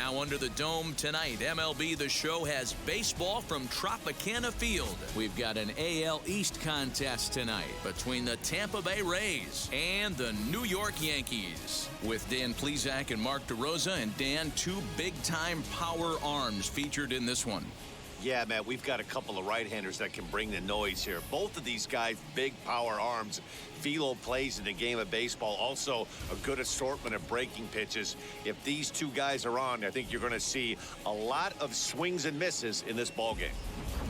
Now under the dome tonight, MLB The Show has baseball from Tropicana Field. We've got an AL East contest tonight between the Tampa Bay Rays and the New York Yankees. With Dan Plesac and Mark DeRosa, and Dan, two big-time power arms featured in this one. Yeah, Matt, we've got a couple of right-handers that can bring the noise here. Both of these guys, big power arms. Philo plays in the game of baseball. Also, a good assortment of breaking pitches. If these two guys are on, I think you're going to see a lot of swings and misses in this ballgame.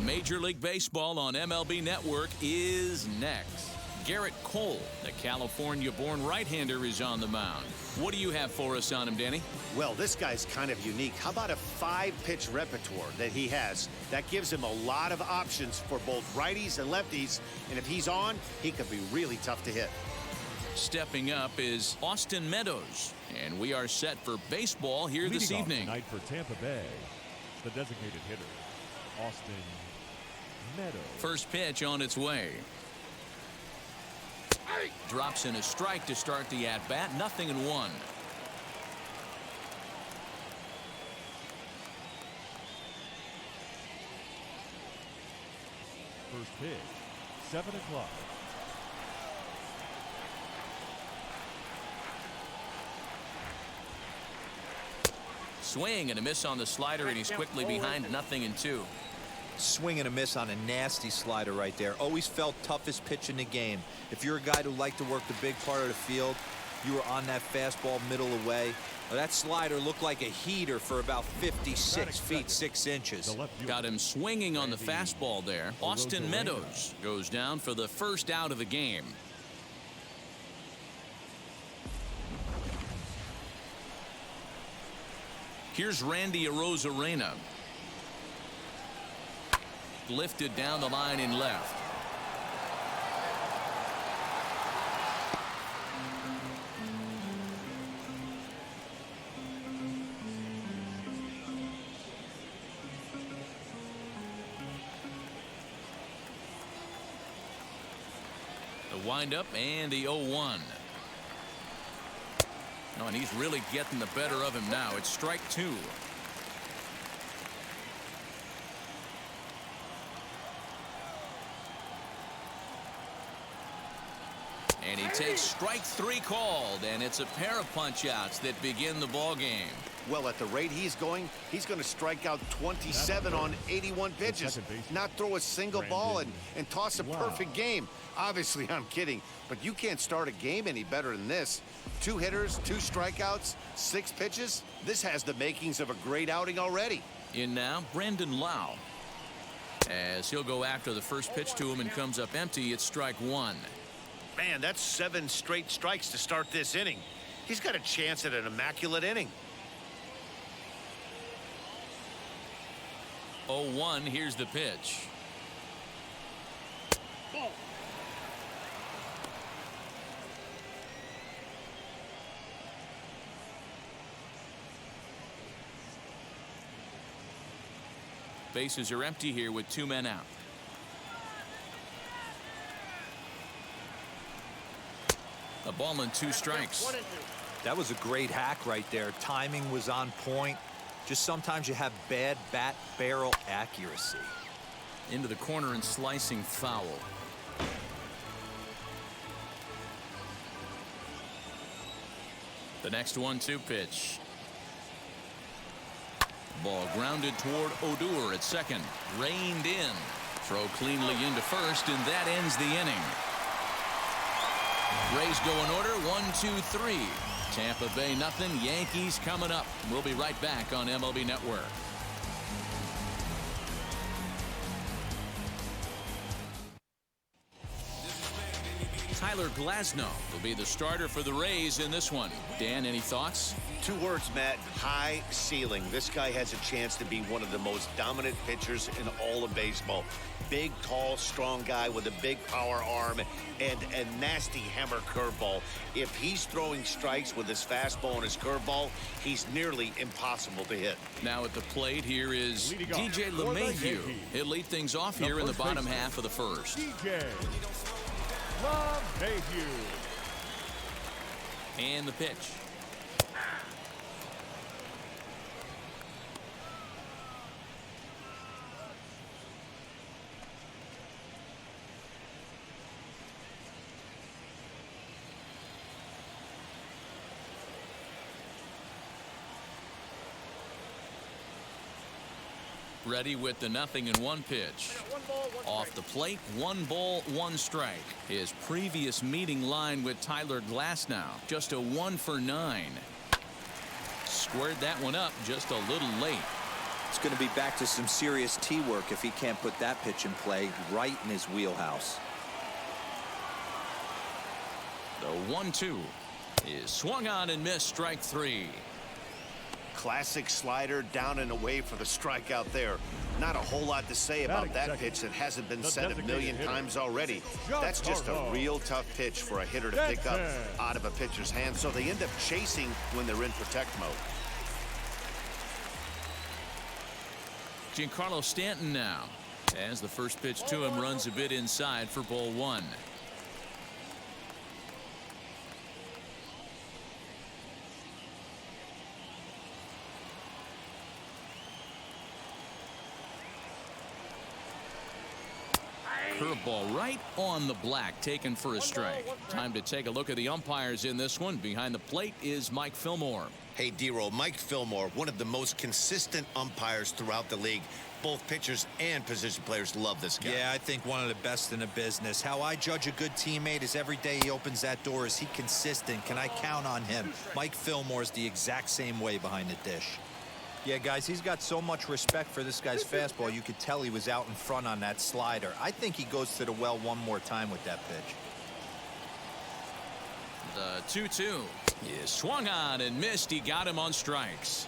Major League Baseball on MLB Network is next. Garrett Cole, the California-born right-hander, is on the mound. What do you have for us on him, Danny? Well, this guy's kind of unique. How about a 5-pitch repertoire that he has? That gives him a lot of options for both righties and lefties. And if he's on, he could be really tough to hit. Stepping up is Austin Meadows. And we are set for baseball here this evening. Tonight for Tampa Bay, the designated hitter, Austin Meadows. First pitch on its way. Drops in a strike to start the at-bat. 0-1. First pitch, 7 o'clock. Swing and a miss on the slider, and he's quickly behind 0-2. Swing and a miss on a nasty slider right there. Always felt toughest pitch in the game. If you're a guy who liked to work the big part of the field, you were on that fastball middle away. Well, that slider looked like a heater for about 56 feet 6 inches. Got him swinging on the fastball there. Austin Meadows goes down for the first out of the game. Here's Randy Arozarena. Lifted down the line in left. The windup and the 0-1. No, and he's really getting the better of him now. It's strike 2. And he takes strike 3 called, and it's a pair of punch-outs that begin the ball game. Well, at the rate he's going to strike out 27 on 81 pitches, not throw a single ball and toss a perfect game. Obviously, I'm kidding, but you can't start a game any better than this. 2 hitters, 2 strikeouts, 6 pitches. This has the makings of a great outing already. In now, Brandon Lau. As he'll go after the first pitch to him and comes up empty, it's strike 1. Man, that's 7 straight strikes to start this inning. He's got a chance at an immaculate inning. 0-1, here's the pitch. Bases are empty here with 2 men out. A ball and 2 strikes. That was a great hack right there. Timing was on point. Just sometimes you have bad bat barrel accuracy. Into the corner and slicing foul. The next 1-2 pitch. Ball grounded toward Odor at second. Reined in. Throw cleanly into first, and that ends the inning. Rays go in order, 1-2-3. Tampa Bay nothing. Yankees coming up. We'll be right back on MLB Network. Tyler Glasnow will be the starter for the Rays in this one. Dan, any thoughts? 2 words, Matt. High ceiling. This guy has a chance to be one of the most dominant pitchers in all of baseball. Big, tall, strong guy with a big power arm and a nasty hammer curveball. If he's throwing strikes with his fastball and his curveball, he's nearly impossible to hit. Now at the plate here is DJ LeMahieu. He'll lead things off here in the bottom half of the first. DJ LeMahieu. And the pitch. Ready with the 0-1 pitch. Off the plate, 1 ball, 1 strike. His previous meeting line with Tyler Glasnow, just a 1 for 9. Squared that one up just a little late. It's going to be back to some serious tee work if he can't put that pitch in play right in his wheelhouse. The 1-2 is swung on and missed, strike 3. Classic slider, down and away for the strikeout there. Not a whole lot to say about that pitch that hasn't been said a million times already. That's just a real tough pitch for a hitter to pick up out of a pitcher's hand, so they end up chasing when they're in protect mode. Giancarlo Stanton now, as the first pitch to him runs a bit inside for ball 1. Curveball right on the black, taken for a strike. Time to take a look at the umpires in this one. Behind the plate is Mike Fillmore. Hey, D-Roll, Mike Fillmore, one of the most consistent umpires throughout the league. Both pitchers and position players love this guy. Yeah, I think one of the best in the business. How I judge a good teammate is every day he opens that door. Is he consistent? Can I count on him? Mike Fillmore is the exact same way behind the dish. Yeah, guys, he's got so much respect for this guy's fastball. You could tell he was out in front on that slider. I think he goes to the well one more time with that pitch. The 2-2 is swung on and missed. He got him on strikes.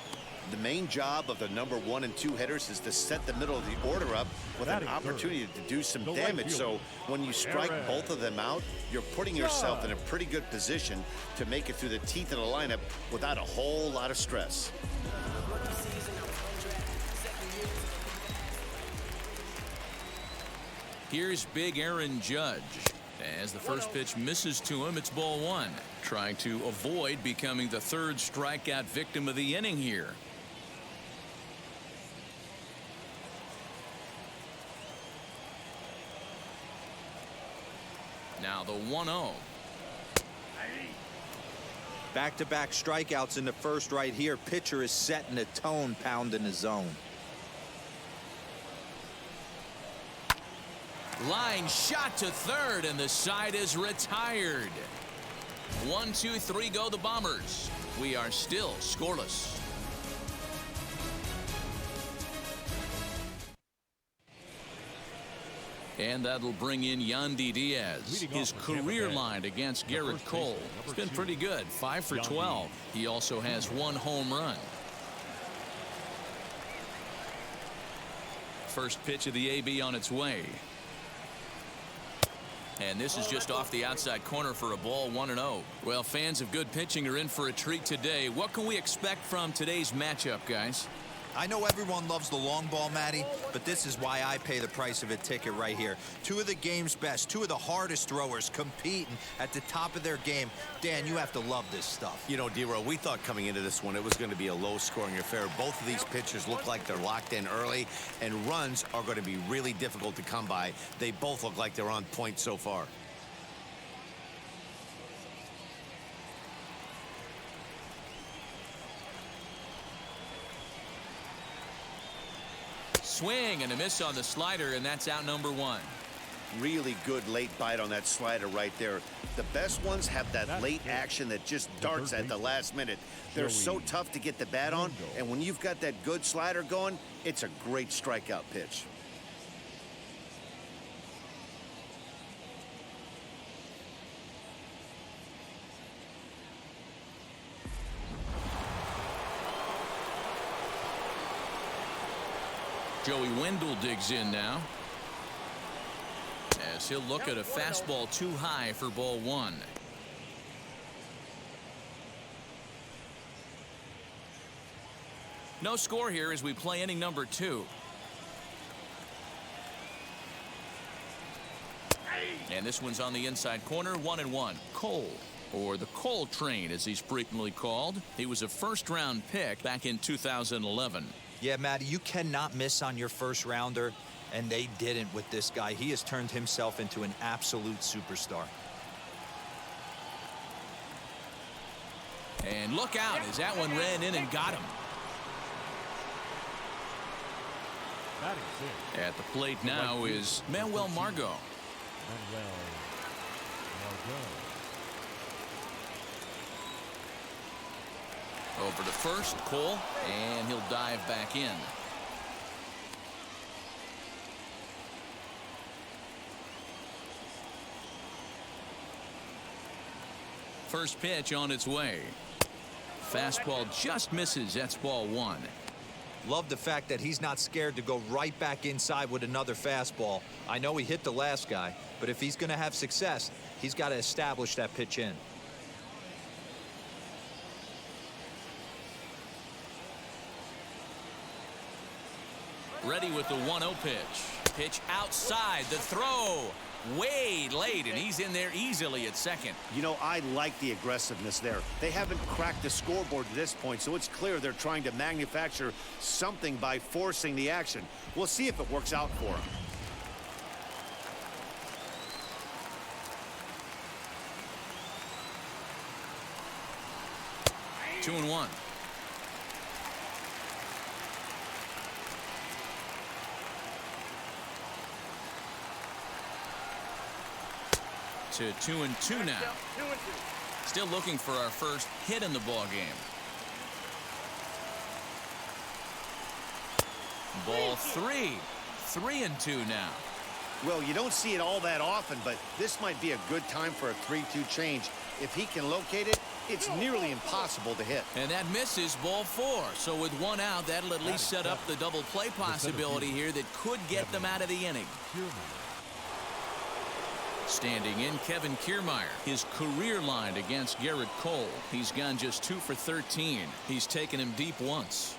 The main job of the number 1 and 2 hitters is to set the middle of the order up with an opportunity to do some damage. So when you strike both of them out, you're putting yourself in a pretty good position to make it through the teeth of the lineup without a whole lot of stress. Here's big Aaron Judge. As the first pitch misses to him, it's ball 1. Trying to avoid becoming the 3rd strikeout victim of the inning here. Now the 1-0. Back-to-back strikeouts in the first right here. Pitcher is setting the tone, pounding the zone. Line shot to 3rd, and the side is retired. 1, 2, 3 go the Bombers. We are still scoreless. And that'll bring in Yandy Diaz. His career line against Garrett Cole has been pretty good, 5 for 12. He also has 1 home run. First pitch of the AB on its way. And this is just off the outside corner for a ball, 1-0. Well, fans of good pitching are in for a treat today. What can we expect from today's matchup, guys? I know everyone loves the long ball, Matty, but this is why I pay the price of a ticket right here. 2 of the game's best, 2 of the hardest throwers competing at the top of their game. Dan, you have to love this stuff. You know, D-Roll, we thought coming into this one it was going to be a low-scoring affair. Both of these pitchers look like they're locked in early, and runs are going to be really difficult to come by. They both look like they're on point so far. Swing and a miss on the slider, and that's out number 1. Really good late bite on that slider right there. The best ones have that late action that just darts at the last minute. They're so tough to get the bat on, and when you've got that good slider going, it's a great strikeout pitch. Joey Wendell digs in now, as he'll look at a fastball too high for ball 1. No score here as we play inning number 2. And this one's on the inside corner, 1-1. Cole, or the Cole train as he's frequently called. He was a first-round pick back in 2011. Yeah, Matty, you cannot miss on your first rounder, and they didn't with this guy. He has turned himself into an absolute superstar. And look out as that one ran in and got him. Batting sixth. At the plate now is Manuel Margot. Manuel Margot. Over to first, Cole, and he'll dive back in. First pitch on its way. Fastball just misses. That's ball one. Love the fact that he's not scared to go right back inside with another fastball. I know he hit the last guy, but if he's going to have success, he's got to establish that pitch in. Ready with the 1-0 pitch. Pitch outside. The throw. Way late, and he's in there easily at second. You know, I like the aggressiveness there. They haven't cracked the scoreboard to this point, so it's clear they're trying to manufacture something by forcing the action. We'll see if it works out for them. Two and one. To 2-2 now. Still looking for our first hit in the ball game. Ball three. 3-2 now. Well, you don't see it all that often, but this might be a good time for a 3-2 change. If he can locate it, it's nearly impossible to hit. And that misses ball four. So with one out, that'll at least set up the double play possibility here that could get them out of the inning. Standing in, Kevin Kiermaier. His career line against Garrett Cole. He's gone just 2 for 13. He's taken him deep once.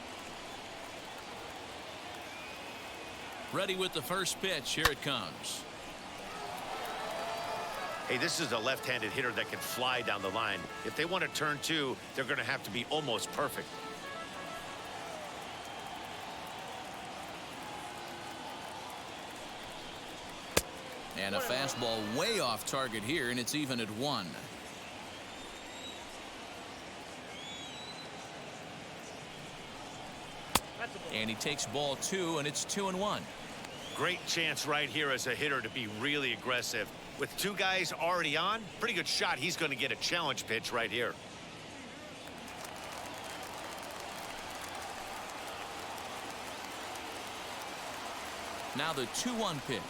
Ready with the first pitch. Here it comes. Hey, this is a left-handed hitter that can fly down the line. If they want to turn two, they're going to have to be almost perfect. And a fastball way off target here, and it's even at 1. And he takes ball 2, and it's 2-1. Great chance right here as a hitter to be really aggressive. With two guys already on, pretty good shot he's going to get a challenge pitch right here. Now the 2-1 pitch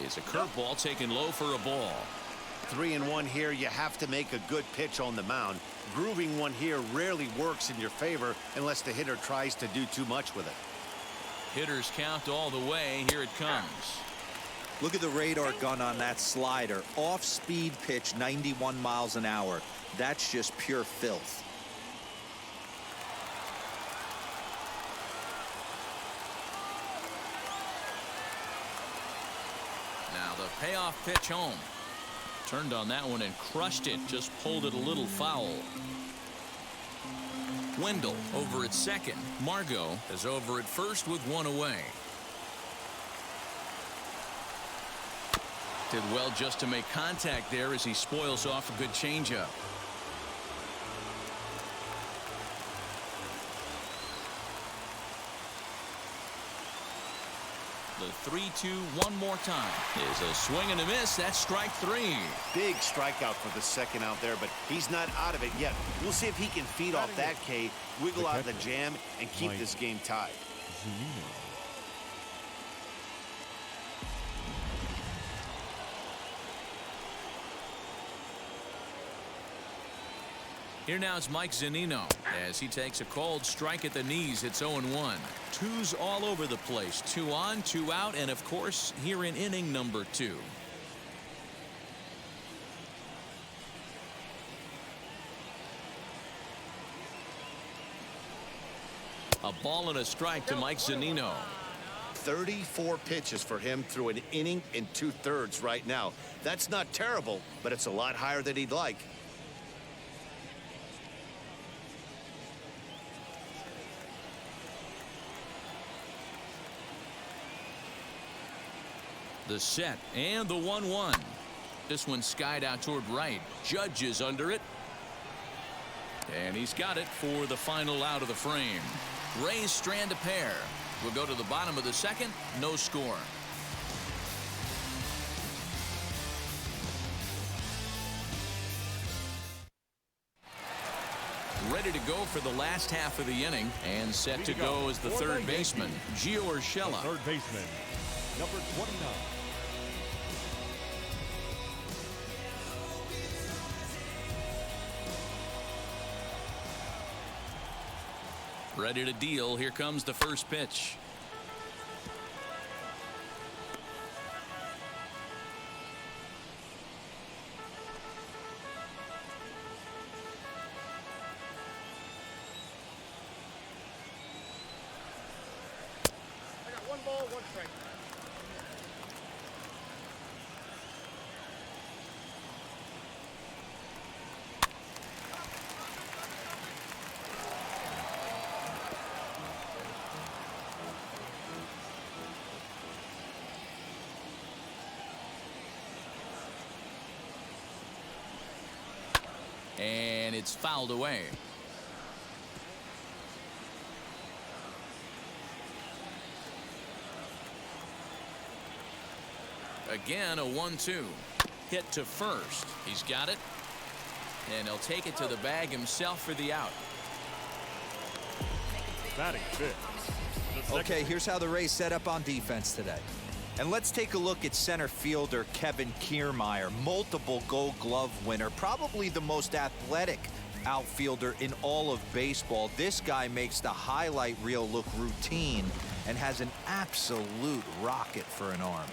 is a curveball taken low for a ball. 3-1 here. You have to make a good pitch on the mound. Grooving one here rarely works in your favor unless the hitter tries to do too much with it. Hitters count all the way. Here it comes. Look at the radar gun on that slider. Off-speed pitch, 91 miles an hour. That's just pure filth. Now the payoff pitch home. Turned on that one and crushed it. Just pulled it a little foul. Wendell over at second. Margot is over at first with one away. Did well just to make contact there as he spoils off a good changeup. The 3-2 one more time is a swing and a miss. That's strike 3. Big strikeout for the second out there, but he's not out of it yet. We'll see if he can feed off that K, wiggle out of the jam, and keep this game tied. Here now is Mike Zunino as he takes a cold strike at the knees. It's 0-1. Twos all over the place. 2 on, 2 out, and of course here in inning number 2. A ball and a strike to Mike Zunino. 34 pitches for him through an inning and 2/3 right now. That's not terrible, but it's a lot higher than he'd like. The set and the 1-1. This one skied out toward right. Judge is under it. And he's got it for the final out of the frame. Rays strand a pair. We'll go to the bottom of the second. No score. Ready to go for the last half of the inning, and set to go as the third baseman, Gio Urshela. Third baseman, number 29. Ready to deal. Here comes the first pitch. And it's fouled away. Again, a 1-2. Hit to first. He's got it. And he'll take it to the bag himself for the out. Batting fifth. Okay, here's how the Rays set up on defense today. And let's take a look at center fielder Kevin Kiermaier, multiple Gold Glove winner, probably the most athletic outfielder in all of baseball. This guy makes the highlight reel look routine and has an absolute rocket for an arm.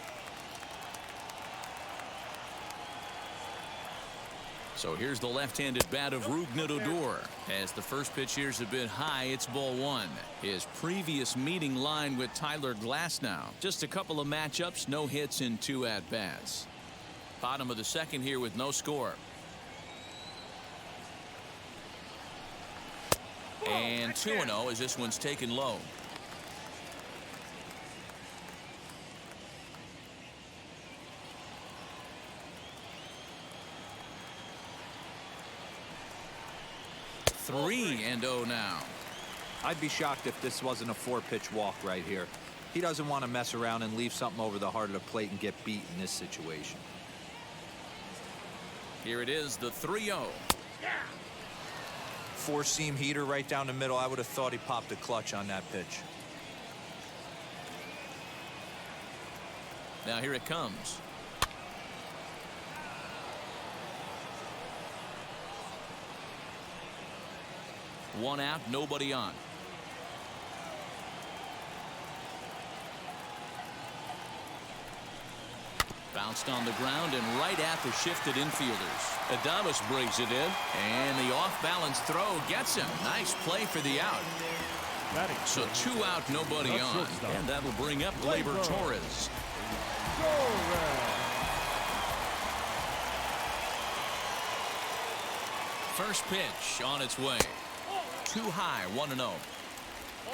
So here's the left-handed bat of Rougned Odor. As the first pitch here's a bit high, it's ball one. His previous meeting line with Tyler Glasnow. Just a couple of matchups, no hits in 2 at-bats. Bottom of the second here with no score. And 2-0 as this one's taken low. Three and 0 now. I'd be shocked if this wasn't a 4-pitch walk right here. He doesn't want to mess around and leave something over the heart of the plate and get beat in this situation. Here it is, the 3-0. 4-seam heater right down the middle. I would have thought he popped a clutch on that pitch. Now here it comes. One out, nobody on. Bounced on the ground and right at the shifted infielders. Adames brings it in, and the off-balance throw gets him. Nice play for the out. So 2 out, nobody on, and that'll bring up Gleyber Torres. First pitch on its way. Too high, 1-0.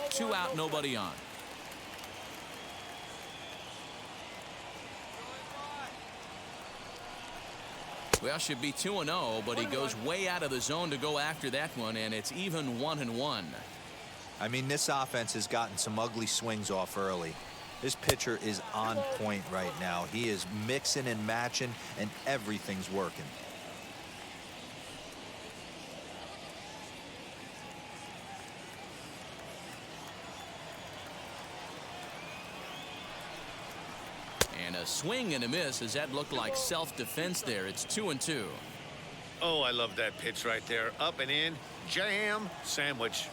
2 out, nobody on. Well, should be 2-0, but he goes way out of the zone to go after that one, and it's even 1-1. I mean, this offense has gotten some ugly swings off early. This pitcher is on point right now. He is mixing and matching, and everything's working. And a swing and a miss. Does that look like self-defense there? It's 2-2. Oh, I love that pitch right there. Up and in, jam, sandwich.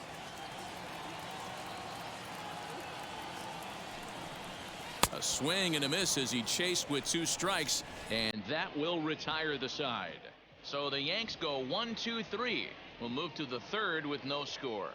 A swing and a miss as he chased with 2 strikes, and that will retire the side. So the Yanks go 1-2-3. We'll move to the third with no score.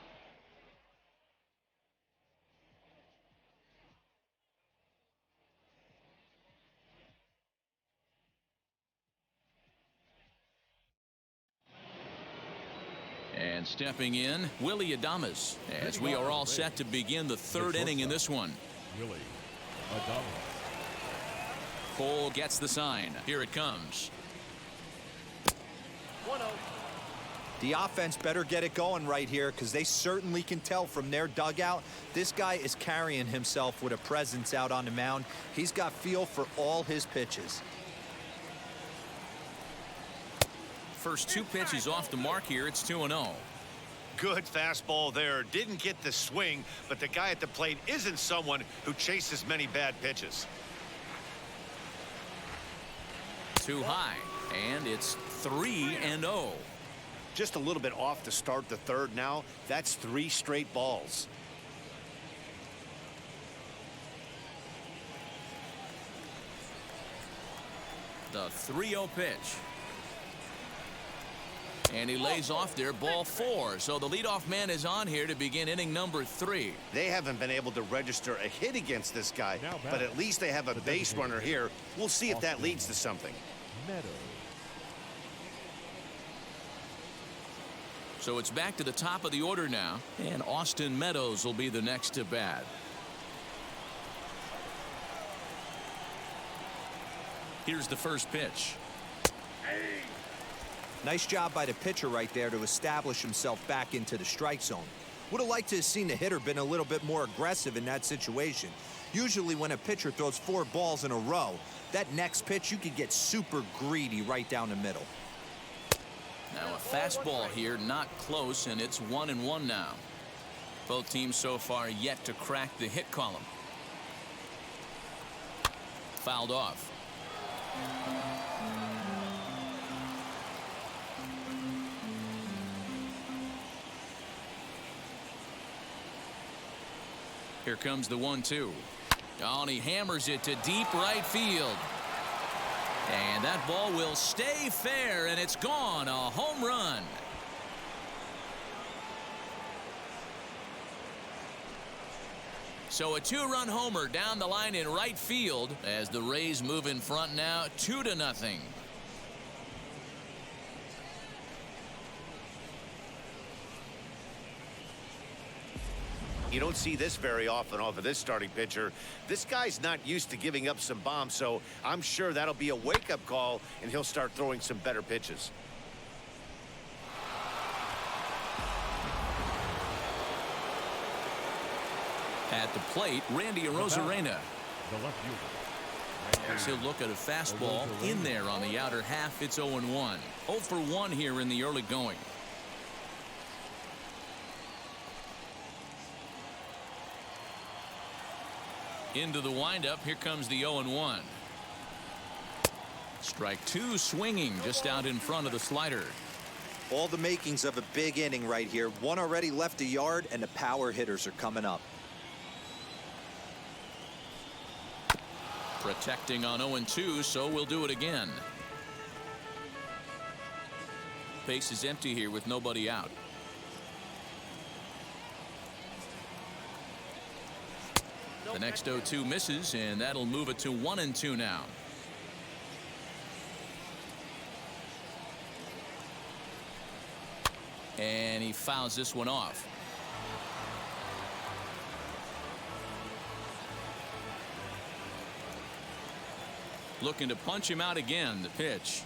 And stepping in, Willy Adames, as we are all set to begin the third inning in this one. Willy Adames. Cole gets the sign. Here it comes. 1-0. The offense better get it going right here because they certainly can tell from their dugout. This guy is carrying himself with a presence out on the mound. He's got feel for all his pitches. First two pitches off the mark here. It's 2-0. Good fastball there. Didn't get the swing, but the guy at the plate isn't someone who chases many bad pitches. Too high, and it's 3-0. Just a little bit off to start the third now. That's 3 straight balls. The 3-0 pitch. And he lays off there, ball 4. So the leadoff man is on here to begin inning number 3. They haven't been able to register a hit against this guy, but at least they have a base runner here. We'll see if that leads to something. So it's back to the top of the order now, and Austin Meadows will be the next to bat. Here's the first pitch. Nice job by the pitcher right there to establish himself back into the strike zone. Would have liked to have seen the hitter been a little bit more aggressive in that situation. Usually when a pitcher throws 4 balls in a row, that next pitch you could get super greedy right down the middle. Now a fastball here, not close, and it's 1-1 now. Both teams so far yet to crack the hit column. Fouled off. Here comes the 1-2. Oh, and he hammers it to deep right field. And that ball will stay fair, and it's gone. A home run. So a 2-run homer down the line in right field as the Rays move in front now 2-0. You don't see this very often off of this starting pitcher. This guy's not used to giving up some bombs, so I'm sure that'll be a wake-up call, and he'll start throwing some better pitches. At the plate, Randy Arozarena. The left fielder. As he'll look at a fastball in there on the outer half. It's 0-1. 0 for 1 here in the early going. Into the windup. Here comes the 0-1. Strike 2 swinging just out in front of the slider. All the makings of a big inning right here. One already left the yard, and the power hitters are coming up. Protecting on 0-2, so we'll do it again. Base is empty here with nobody out. The next 0-2 misses, and that'll move it to 1-2 now. And he fouls this one off. Looking to punch him out again. The pitch.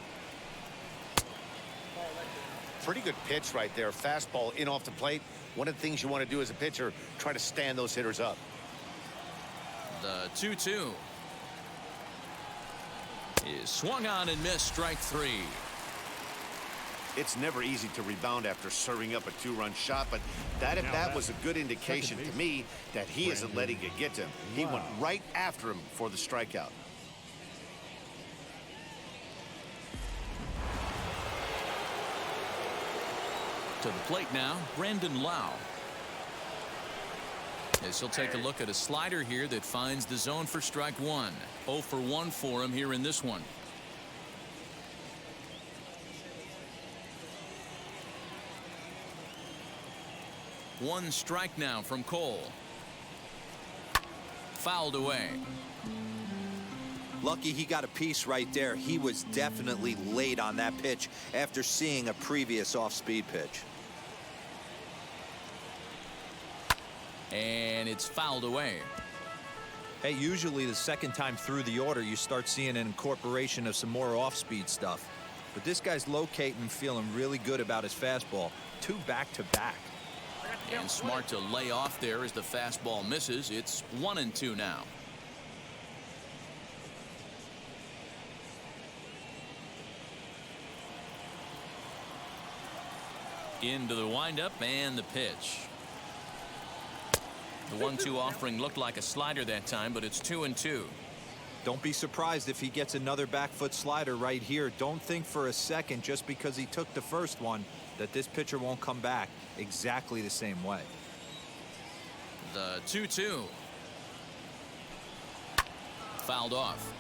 Pretty good pitch right there. Fastball in off the plate. One of the things you want to do as a pitcher, try to stand those hitters up. The 2-2 is swung on and missed. Strike 3. It's never easy to rebound after serving up a 2-run shot, but that at bat was a good indication to me that he isn't letting it get to him. He went right after him for the strikeout. To the plate now, Brandon Lau. As he'll take a look at a slider here that finds the zone for strike 1. 0 for 1 for him here in this one. One strike now from Cole. Fouled away. Lucky he got a piece right there. He was definitely late on that pitch after seeing a previous off-speed pitch. And it's fouled away. Hey, usually the second time through the order, you start seeing an incorporation of some more off-speed stuff. But this guy's locating and feeling really good about his fastball. 2 back-to-back. And smart to lay off there as the fastball misses. It's 1-2 now. Into the windup and the pitch. The 1-2 offering looked like a slider that time, but it's 2-2. Don't be surprised if he gets another back foot slider right here. Don't think for a second, just because he took the first one, that this pitcher won't come back exactly the same way. The 2-2. Fouled off.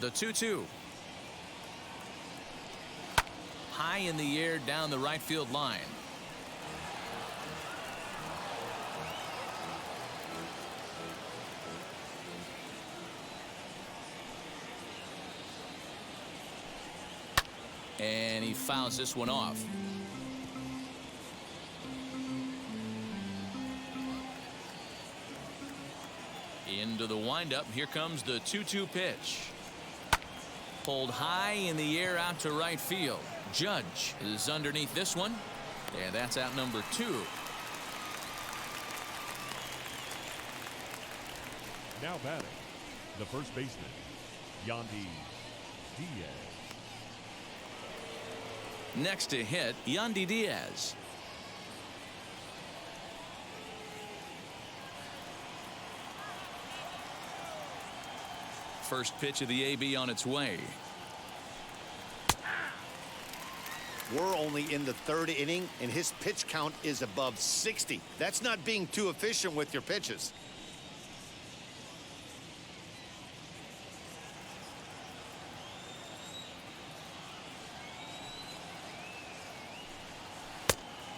The 2-2. High in the air down the right field line. And he fouls this one off. Into the windup. Here comes the 2-2 pitch. Pulled high in the air out to right field. Judge is underneath this one. And that's out number 2. Now batting, the first baseman, Yandy Diaz. Next to hit, Yandy Diaz. First pitch of the AB on its way. We're only in the 3rd inning, and his pitch count is above 60. That's not being too efficient with your pitches.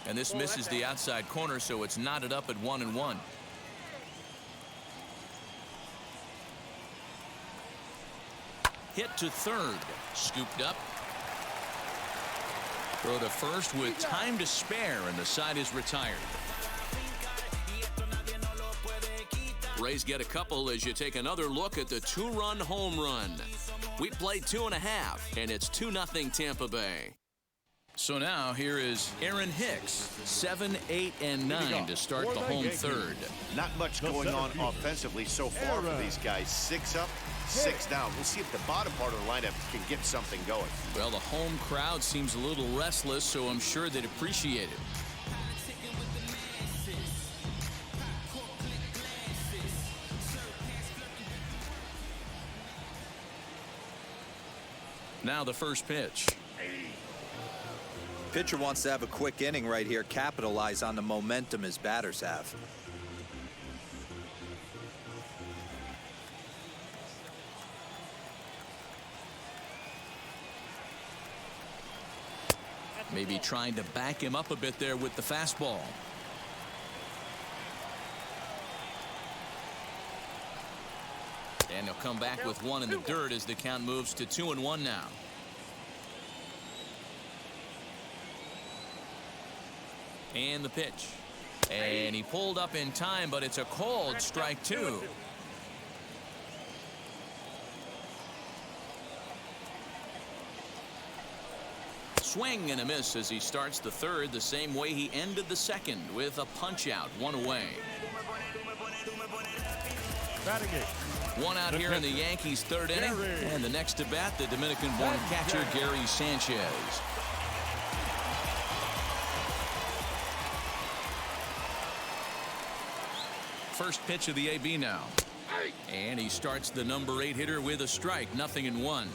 And this misses the outside corner, so it's knotted up at 1-1. Hit to third. Scooped up. Throw to first with time to spare, and the side is retired. Rays get a couple as you take another look at the 2-run home run. We played 2.5, and it's 2-0 Tampa Bay. So now here is Aaron Hicks, 7, 8, and 9 to start the home third. Not much going on offensively so far for these guys. 6 up, 6 down. We'll see if the bottom part of the lineup can get something going. Well, the home crowd seems a little restless, so I'm sure they'd appreciate it. Now the first pitch. Pitcher wants to have a quick inning right here, capitalize on the momentum his batters have. Maybe trying to back him up a bit there with the fastball. And he'll come back with one in the dirt as the count moves to 2-1 now. And the pitch. And he pulled up in time, but it's a called strike 2. Swing and a miss as he starts the third the same way he ended the second, with a punch out, 1 away. Batting it. 1 out here in the Yankees' 3rd inning. And the next to bat, the Dominican-born catcher Gary Sanchez. First pitch of the AB now. And he starts the number 8 hitter with a strike, 0-1.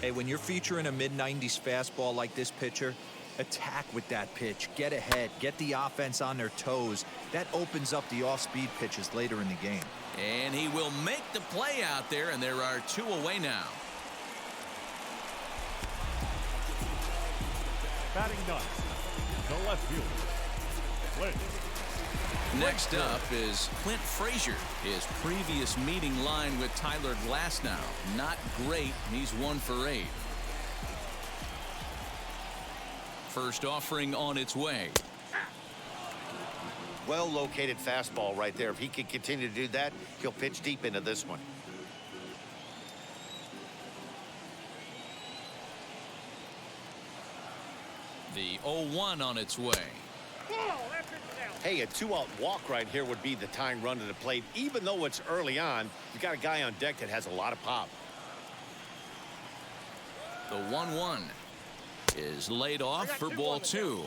Hey, when you're featuring a mid-90s fastball like this pitcher, attack with that pitch. Get ahead. Get the offense on their toes. That opens up the off-speed pitches later in the game. And he will make the play out there, and there are 2 away now. Batting ninth, the left fielder, Clint. Next up is Clint Frazier. His previous meeting line with Tyler Glasnow, not great. He's 1 for 8. First offering on its way. well-located fastball right there. If he can continue to do that, he'll pitch deep into this one. The 0-1 on its way. Hey, a 2-out walk right here would be the tying run to the plate. Even though it's early on, you've got a guy on deck that has a lot of pop. The 1-1 is laid off for ball 2.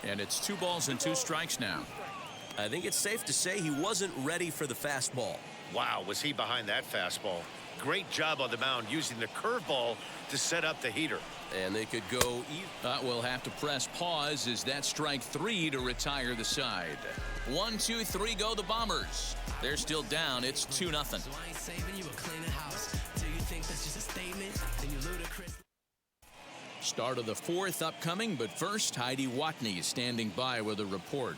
And it's 2 balls and 2 strikes now. I think it's safe to say he wasn't ready for the fastball. Wow, was he behind that fastball. Great job on the mound using the curveball to set up the heater. And they could go. We'll have to press pause as that strike 3 to retire the side. 1, 2, 3 go the Bombers. They're still down. It's 2-0. Start of the 4th upcoming, but first Heidi Watney is standing by with a report.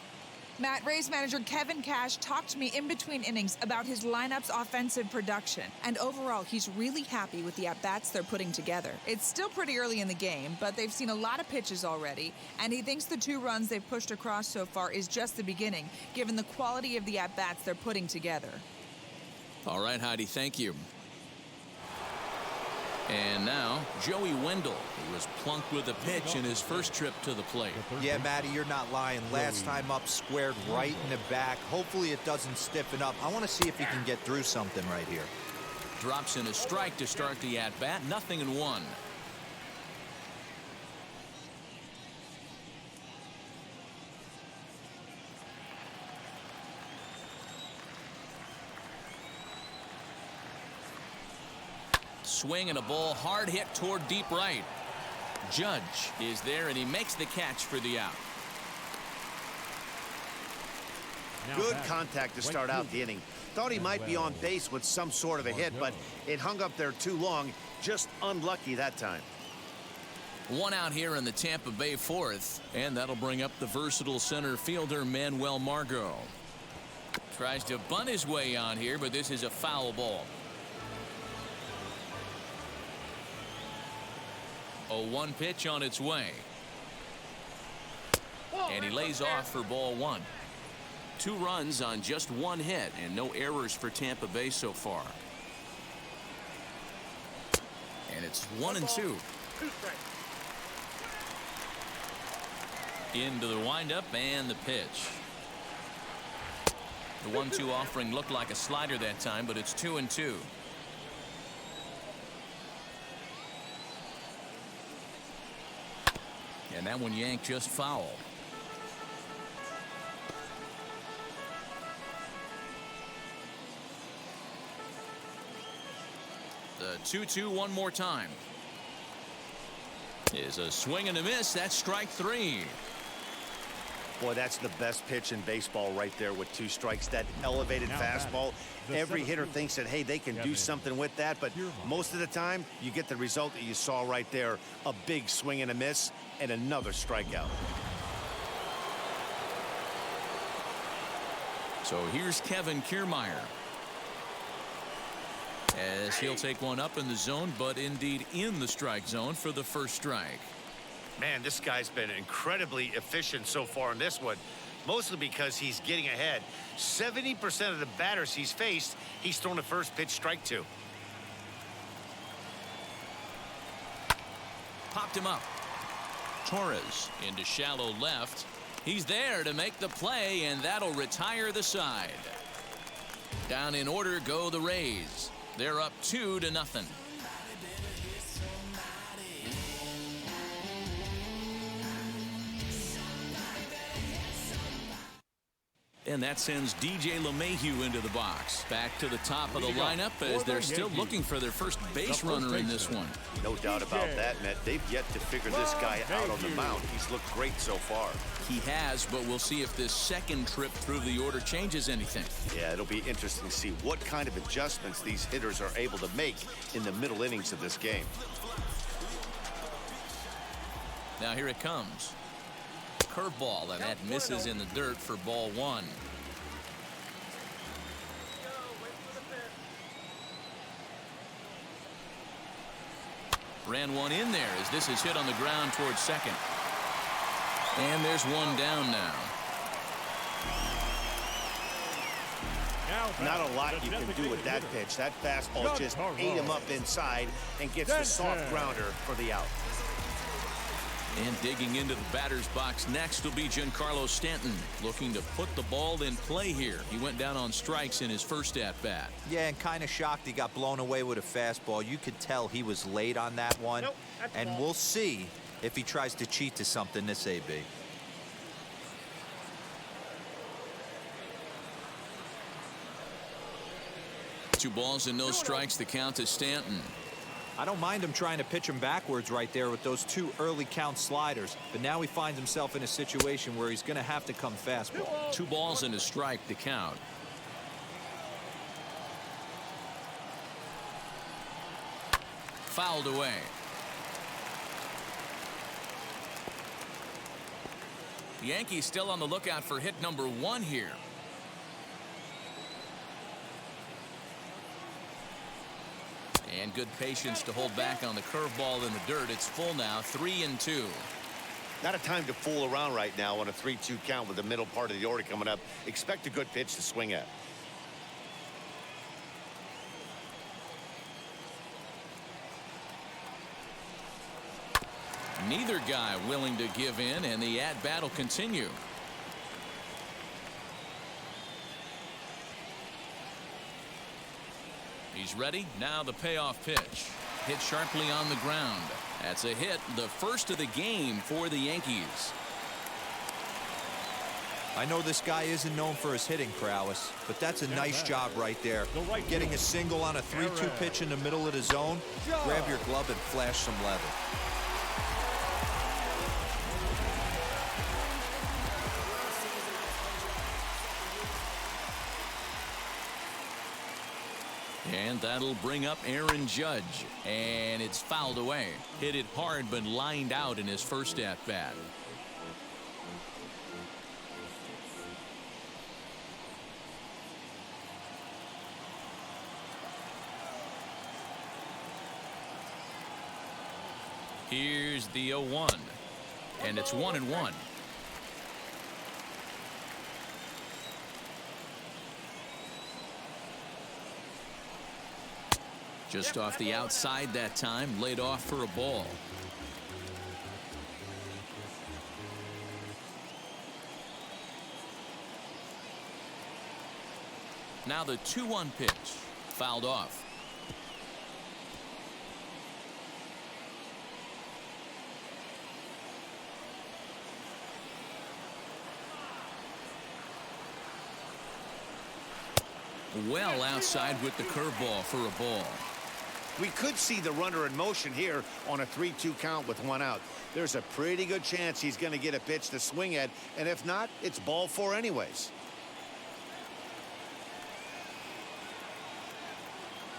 Matt, Rays manager Kevin Cash talked to me in between innings about his lineup's offensive production. And overall, he's really happy with the at-bats they're putting together. It's still pretty early in the game, but they've seen a lot of pitches already. And he thinks the 2 runs they've pushed across so far is just the beginning, given the quality of the at-bats they're putting together. All right, Heidi, thank you. And now, Joey Wendell, who was plunked with a pitch in his first trip to the plate. Yeah, Matty, you're not lying. Last time up, squared right in the back. Hopefully it doesn't stiffen up. I want to see if he can get through something right here. Drops in a strike to start the at-bat. 0-1. Swing and a ball hard hit toward deep right. Judge is there and he makes the catch for the out. Good contact to start out the inning. Thought he might be on base with some sort of a hit, but it hung up there too long. Just unlucky that time. 1 out here in the Tampa Bay 4th, and that'll bring up the versatile center fielder Manuel Margot. Tries to bunt his way on here, but this is a foul ball. 0-1 pitch on its way. And he lays off for ball 1. 2 runs on just 1 hit and no errors for Tampa Bay so far. And it's 1-2. Into the windup and the pitch. The 1-2 offering looked like a slider that time, but it's 2-2. And that one yanked just foul. The 2-2 one more time. Is a swing and a miss. That's strike 3. Boy, that's the best pitch in baseball right there with 2 strikes. That elevated fastball. Every hitter thinks that, hey, they can do something with that, but most of the time you get the result that you saw right there. A big swing and a miss and another strikeout. So here's Kevin Kiermaier, as he'll take one up in the zone, but indeed in the strike zone for the first strike. Man, this guy's been incredibly efficient so far in this one, mostly because he's getting ahead. 70% of the batters he's faced, he's thrown a first pitch strike to. Popped him up. Torres into shallow left. He's there to make the play, and that'll retire the side. Down in order go the Rays. They're up 2-0. And that sends DJ LeMahieu into the box. Back to the top of the lineup as they're still looking for their first base runner in this one. No doubt about that, Matt. They've yet to figure this guy out on the mound. He's looked great so far. He has, but we'll see if this second trip through the order changes anything. Yeah, it'll be interesting to see what kind of adjustments these hitters are able to make in the middle innings of this game. Now here it comes. Curveball, and that misses in the dirt for ball 1. Ran one in there as this is hit on the ground towards second. And there's one down now. Not a lot you can do with that pitch. That fastball just ate him up inside and gets the soft grounder for the out. And digging into the batter's box next will be Giancarlo Stanton, looking to put the ball in play here. He went down on strikes in his first at-bat. Yeah, and kind of shocked he got blown away with a fastball. You could tell he was late on that one. Nope, and we'll see if he tries to cheat to something this AB. Two balls and no strikes, the count to Stanton. I don't mind him trying to pitch him backwards right there with those two early count sliders, but now he finds himself in a situation where he's going to have to come fastball. Two balls and a strike to count. Fouled away. The Yankees still on the lookout for hit number 1 here. And good patience to hold back on the curveball in the dirt. It's full now, 3-2. Not a time to fool around right now on a 3-2 count with the middle part of the order coming up. Expect a good pitch to swing at. Neither guy willing to give in, and the at-bat will continue. He's ready. Now the payoff pitch. Hit sharply on the ground. That's a hit, the first of the game for the Yankees. I know this guy isn't known for his hitting prowess, but that's a nice job right there. Getting a single on a 3-2 pitch in the middle of the zone. Grab your glove and flash some leather. And that'll bring up Aaron Judge. And it's fouled away. Hit it hard, but lined out in his first at-bat. Here's the 0-1. And it's 1-1. Just off the outside that time, laid off for a ball. Now the 2-1 pitch, fouled off. Well outside with the curveball for a ball. We could see the runner in motion here on a 3-2 count with one out. There's a pretty good chance he's going to get a pitch to swing at, and if not, it's ball 4 anyways.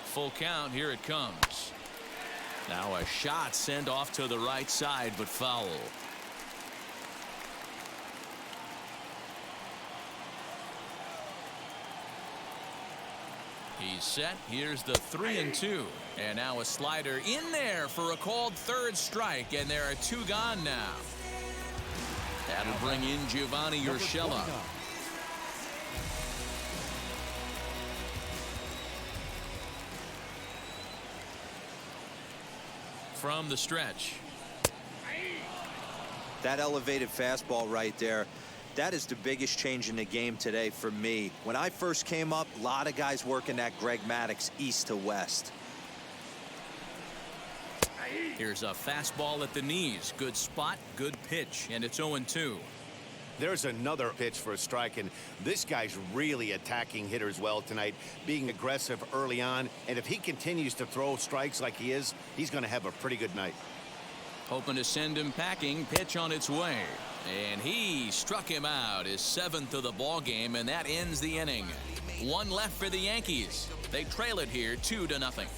Full count, here it comes. Now a shot sent off to the right side, but foul. He's set. Here's the 3-2. And now a slider in there for a called third strike. And there are 2 gone now. That'll bring in Giovanni Urshela. From the stretch. That elevated fastball right there. That is the biggest change in the game today for me. When I first came up, a lot of guys working that Greg Maddux east to west. Here's a fastball at the knees. Good spot, good pitch, and it's 0-2. There's another pitch for a strike, and this guy's really attacking hitters well tonight, being aggressive early on, and if he continues to throw strikes like he is, he's going to have a pretty good night. Hoping to send him packing. Pitch on its way. And he struck him out, his 7th of the ball game, and that ends the inning. 1 left for the Yankees. They trail it here 2-0.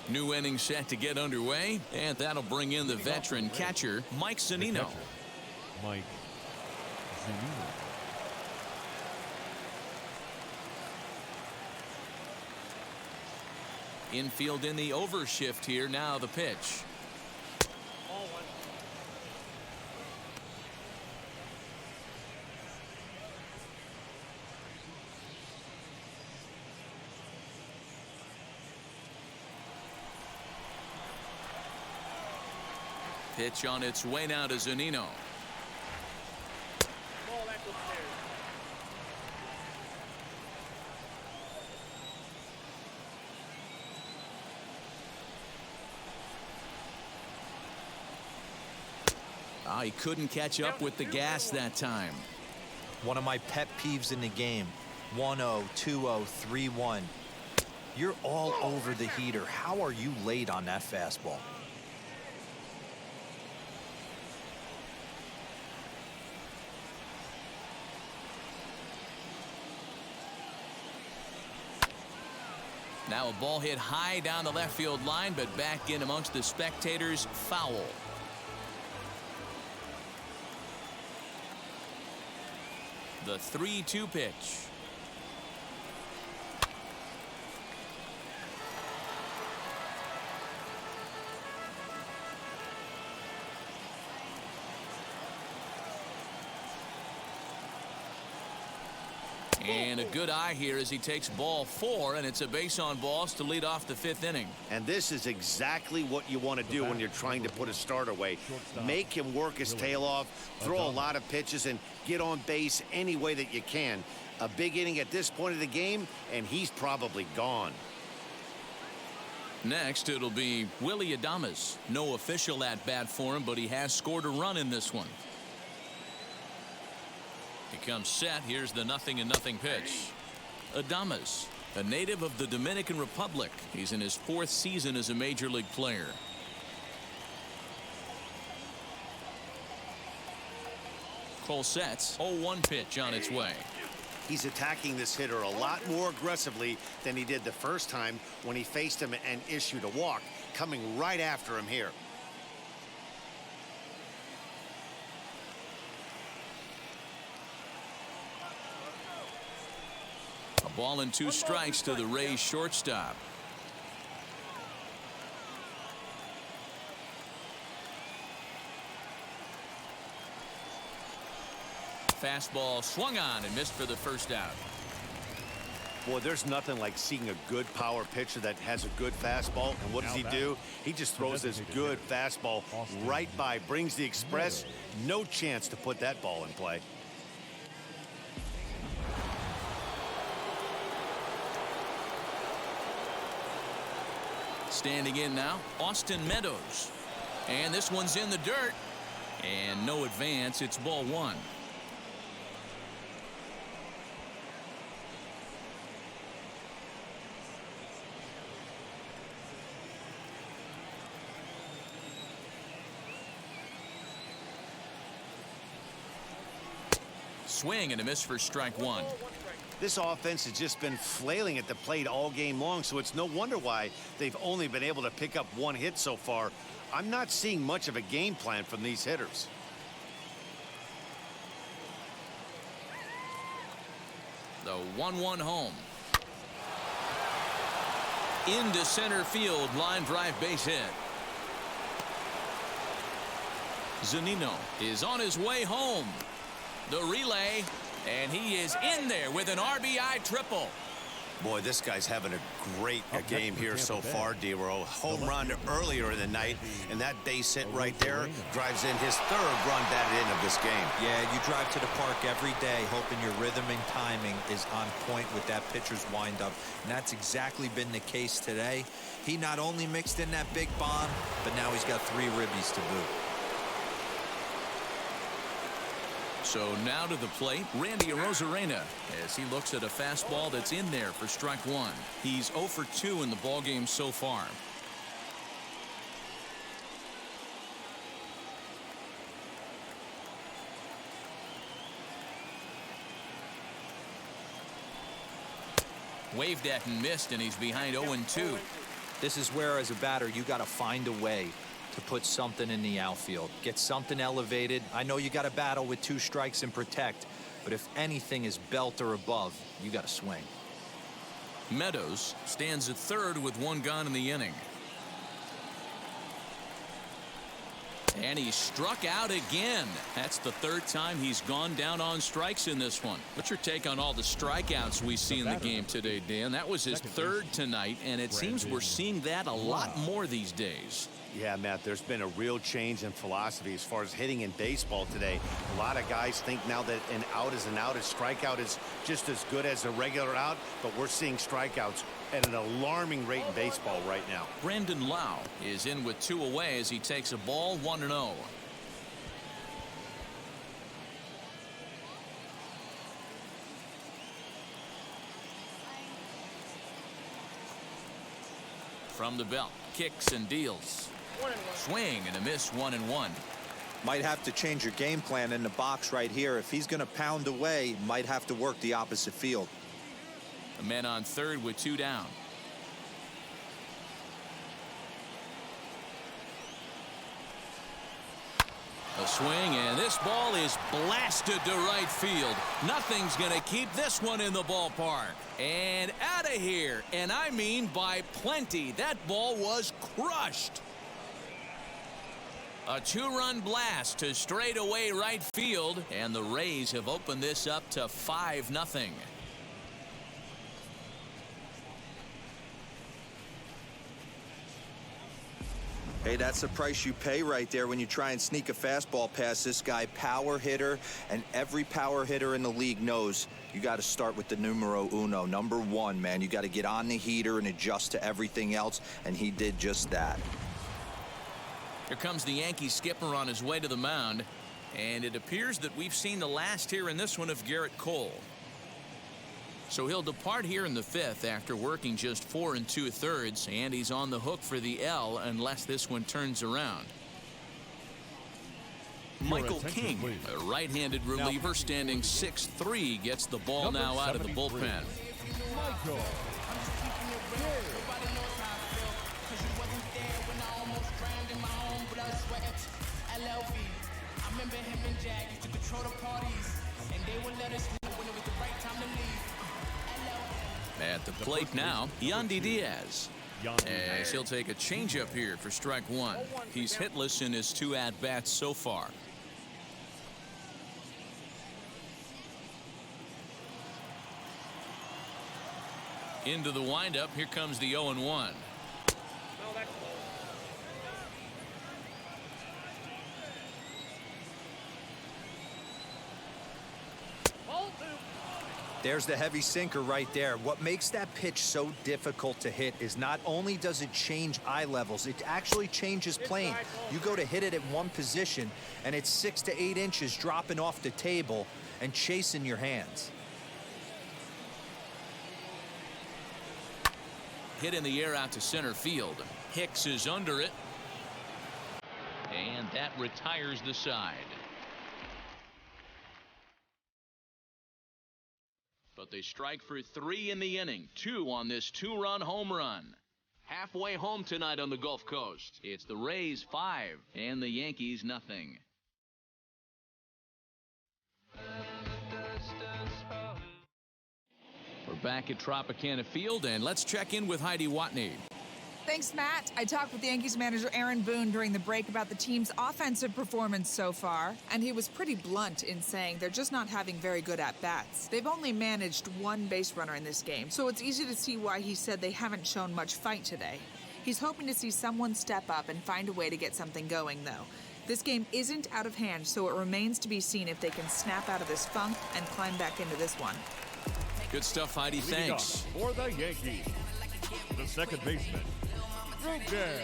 New inning set to get underway, and that'll bring in the veteran catcher, Mike Zunino. Mike Zunino. Infield in the overshift here. Now the pitch. Pitch on its way now to Zunino. He couldn't catch up with the gas that time. One of my pet peeves in the game. 1-0, 2-0, 3-1. You're all over the heater. How are you late on that fastball? Now a ball hit high down the left field line, but back in amongst the spectators. Foul. The 3-2 pitch. And a good eye here as he takes ball 4, and it's a base on balls to lead off the 5th inning. And this is exactly what you want to do when you're trying to put a starter away. Make him work his tail off, throw a lot of pitches, and get on base any way that you can. A big inning at this point of the game, and he's probably gone. Next, it'll be Willy Adames. No official at-bat for him, but he has scored a run in this one. He comes set. Here's the 0-0 pitch. Adames, a native of the Dominican Republic. He's in his 4th season as a major league player. Cole sets. 0-1 pitch on its way. He's attacking this hitter a lot more aggressively than he did the first time when he faced him and issued a walk. Coming right after him here. A ball and 2 strikes to the Rays shortstop. Fastball swung on and missed for the first out. Boy, there's nothing like seeing a good power pitcher that has a good fastball. And what does he do? He just throws this good fastball right by, brings the express. No chance to put that ball in play. Standing in now, Austin Meadows. And this one's in the dirt. And no advance. It's ball 1. Swing and a miss for strike 1. This offense has just been flailing at the plate all game long, so it's no wonder why they've only been able to pick up 1 hit so far. I'm not seeing much of a game plan from these hitters. The 1-1 home. Into center field, line drive base hit. Zunino is on his way home. The relay, and he is in there with an RBI triple. Boy, this guy's having a great game here so far, D-Row. Home run earlier in the night, and that base hit right there drives in his 3rd run batted in of this game. Yeah, you drive to the park every day hoping your rhythm and timing is on point with that pitcher's windup, and that's exactly been the case today. He not only mixed in that big bomb, but now he's got 3 ribbies to boot. So now to the plate, Randy Arozarena, as he looks at a fastball that's in there for strike 1. He's 0 for 2 in the ballgame so far. Waved at and missed, and he's behind 0-2. This is where, as a batter, you got to find a way to put something in the outfield. Get something elevated. I know you got to battle with 2 strikes and protect, but if anything is belt or above, you got to swing. Meadows stands at third with one gone in the inning. And he struck out again. That's the third time he's gone down on strikes in this one. What's your take on all the strikeouts we see in the game today, Dan? That was his third tonight, and it seems we're seeing that a lot more these days. Yeah, Matt, there's been a real change in philosophy as far as hitting in baseball today. A lot of guys think now that an out is an out, a strikeout is just as good as a regular out, but we're seeing strikeouts at an alarming rate in baseball right now. Brandon Lau is in with two away as he takes a ball 1-0. From the belt, kicks and deals. Swing and a miss, 1-1. Might have to change your game plan in the box right here. If he's going to pound away, might have to work the opposite field. A man on third with two down. A swing, and this ball is blasted to right field. Nothing's going to keep this one in the ballpark. And out of here, and I mean by plenty. That ball was crushed. A two-run blast to straightaway right field, and the Rays have opened this up to 5-0. Hey, that's the price you pay right there when you try and sneak a fastball past this guy. Power hitter, and every power hitter in the league knows you got to start with the numero uno, number one, man. You got to get on the heater and adjust to everything else, and he did just that. Here comes the Yankee skipper on his way to the mound, and it appears that we've seen the last here in this one of Garrett Cole. So he'll depart here in the fifth after working just 4 2/3, and he's on the hook for the L unless this one turns around. Michael King, a right-handed reliever standing 6'3", gets the ball now out of the bullpen. At the plate now, Yandy Diaz. As he'll take a changeup here for strike one. He's hitless in his 2 at-bats so far. Into the windup, here comes the 0-1. There's the heavy sinker right there. What makes that pitch so difficult to hit is not only does it change eye levels, it actually changes plane. You go to hit it at one position, and it's 6 to 8 inches dropping off the table and chasing your hands. Hit in the air out to center field. Hicks is under it. And that retires the side. But they strike for 3 in the inning. 2 on this 2-run home run. Halfway home tonight on the Gulf Coast. It's the Rays 5 and the Yankees nothing. We're back at Tropicana Field, and let's check in with Heidi Watney. Thanks, Matt. I talked with Yankees manager Aaron Boone during the break about the team's offensive performance so far, and he was pretty blunt in saying they're just not having very good at-bats. They've only managed 1 base runner in this game, so it's easy to see why he said they haven't shown much fight today. He's hoping to see someone step up and find a way to get something going, though. This game isn't out of hand, so it remains to be seen if they can snap out of this funk and climb back into this one. Good stuff, Heidi. Thanks. For the Yankees, the second baseman, Ruger.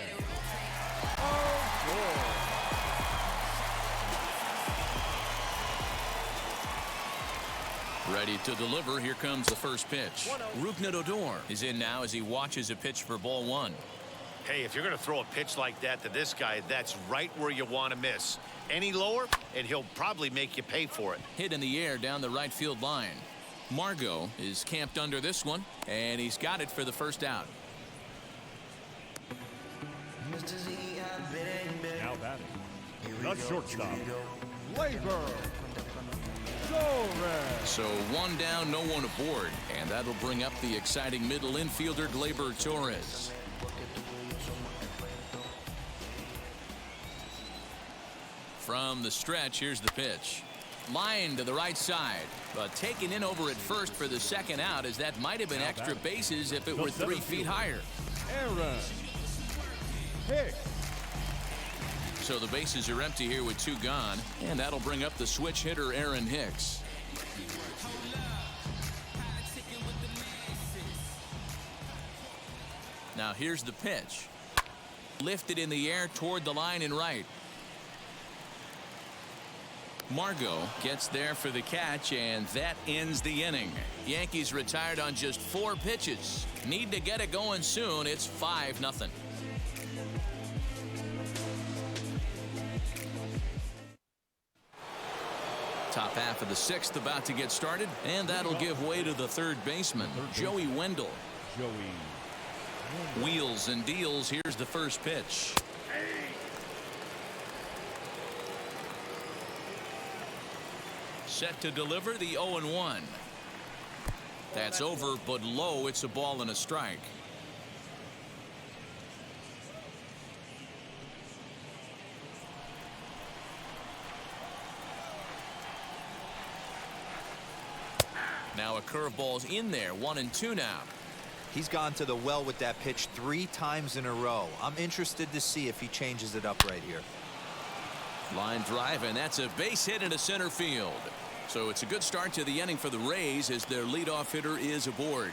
Ready to deliver. Here comes the first pitch. Rougned Odor is in now as he watches a pitch for ball 1. Hey, if you're going to throw a pitch like that to this guy, that's right where you want to miss. Any lower, and he'll probably make you pay for it. Hit in the air down the right field line. Margot is camped under this one, and he's got it for the first out. Now batting, the shortstop, Labor. So one down, no one aboard, and that'll bring up the exciting middle infielder Gleyber Torres. From the stretch, here's the pitch. Line to the right side, but taken in over at first for the second out, as that might have been extra bases if it were 3 feet higher. Aaron Hicks. So the bases are empty here with 2 gone, and that'll bring up the switch hitter Aaron Hicks. Now here's the pitch. Lifted in the air toward the line and right. Margot gets there for the catch, and that ends the inning. Yankees retired on just 4 pitches. Need to get it going soon. It's 5-0. Top half of the 6th about to get started, and that'll give way to the third baseman, Joey Wendell. Wheels and deals. Here's the first pitch. Set to deliver the 0-1. That's over, but low. It's a ball and a strike. Now a curveball's in there. 1-2 now. He's gone to the well with that pitch 3 times in a row. I'm interested to see if he changes it up right here. Line drive, and that's a base hit into center field. So it's a good start to the inning for the Rays as their leadoff hitter is aboard.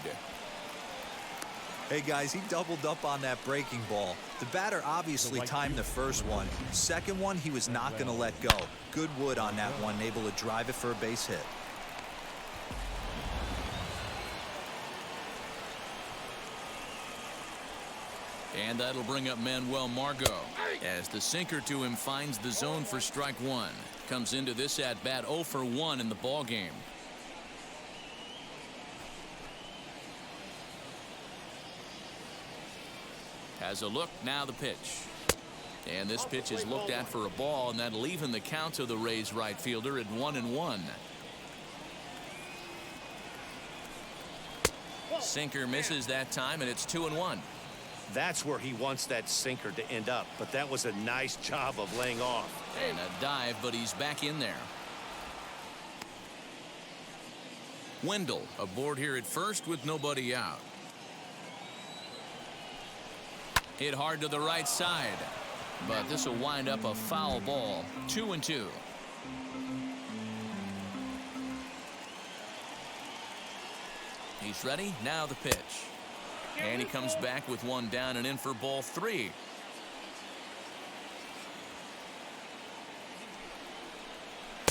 Hey guys, he doubled up on that breaking ball. The batter obviously timed the first one. Second one, he was not going to let go. Good wood on that one, able to drive it for a base hit. And that'll bring up Manuel Margot as the sinker to him finds the zone for strike 1. Comes into this at bat 0 for 1 in the ball game. Has a look, now the pitch. And this pitch is looked at for a ball, and that'll even the count to the Rays right fielder at 1-1. Sinker misses that time, and it's 2-1. That's where he wants that sinker to end up, but that was a nice job of laying off. And a dive, but he's back in there. Wendell aboard here at first with nobody out. Hit hard to the right side, but this will wind up a foul ball. 2-2. He's ready, now the pitch. And he comes back with 1 down and in for ball 3.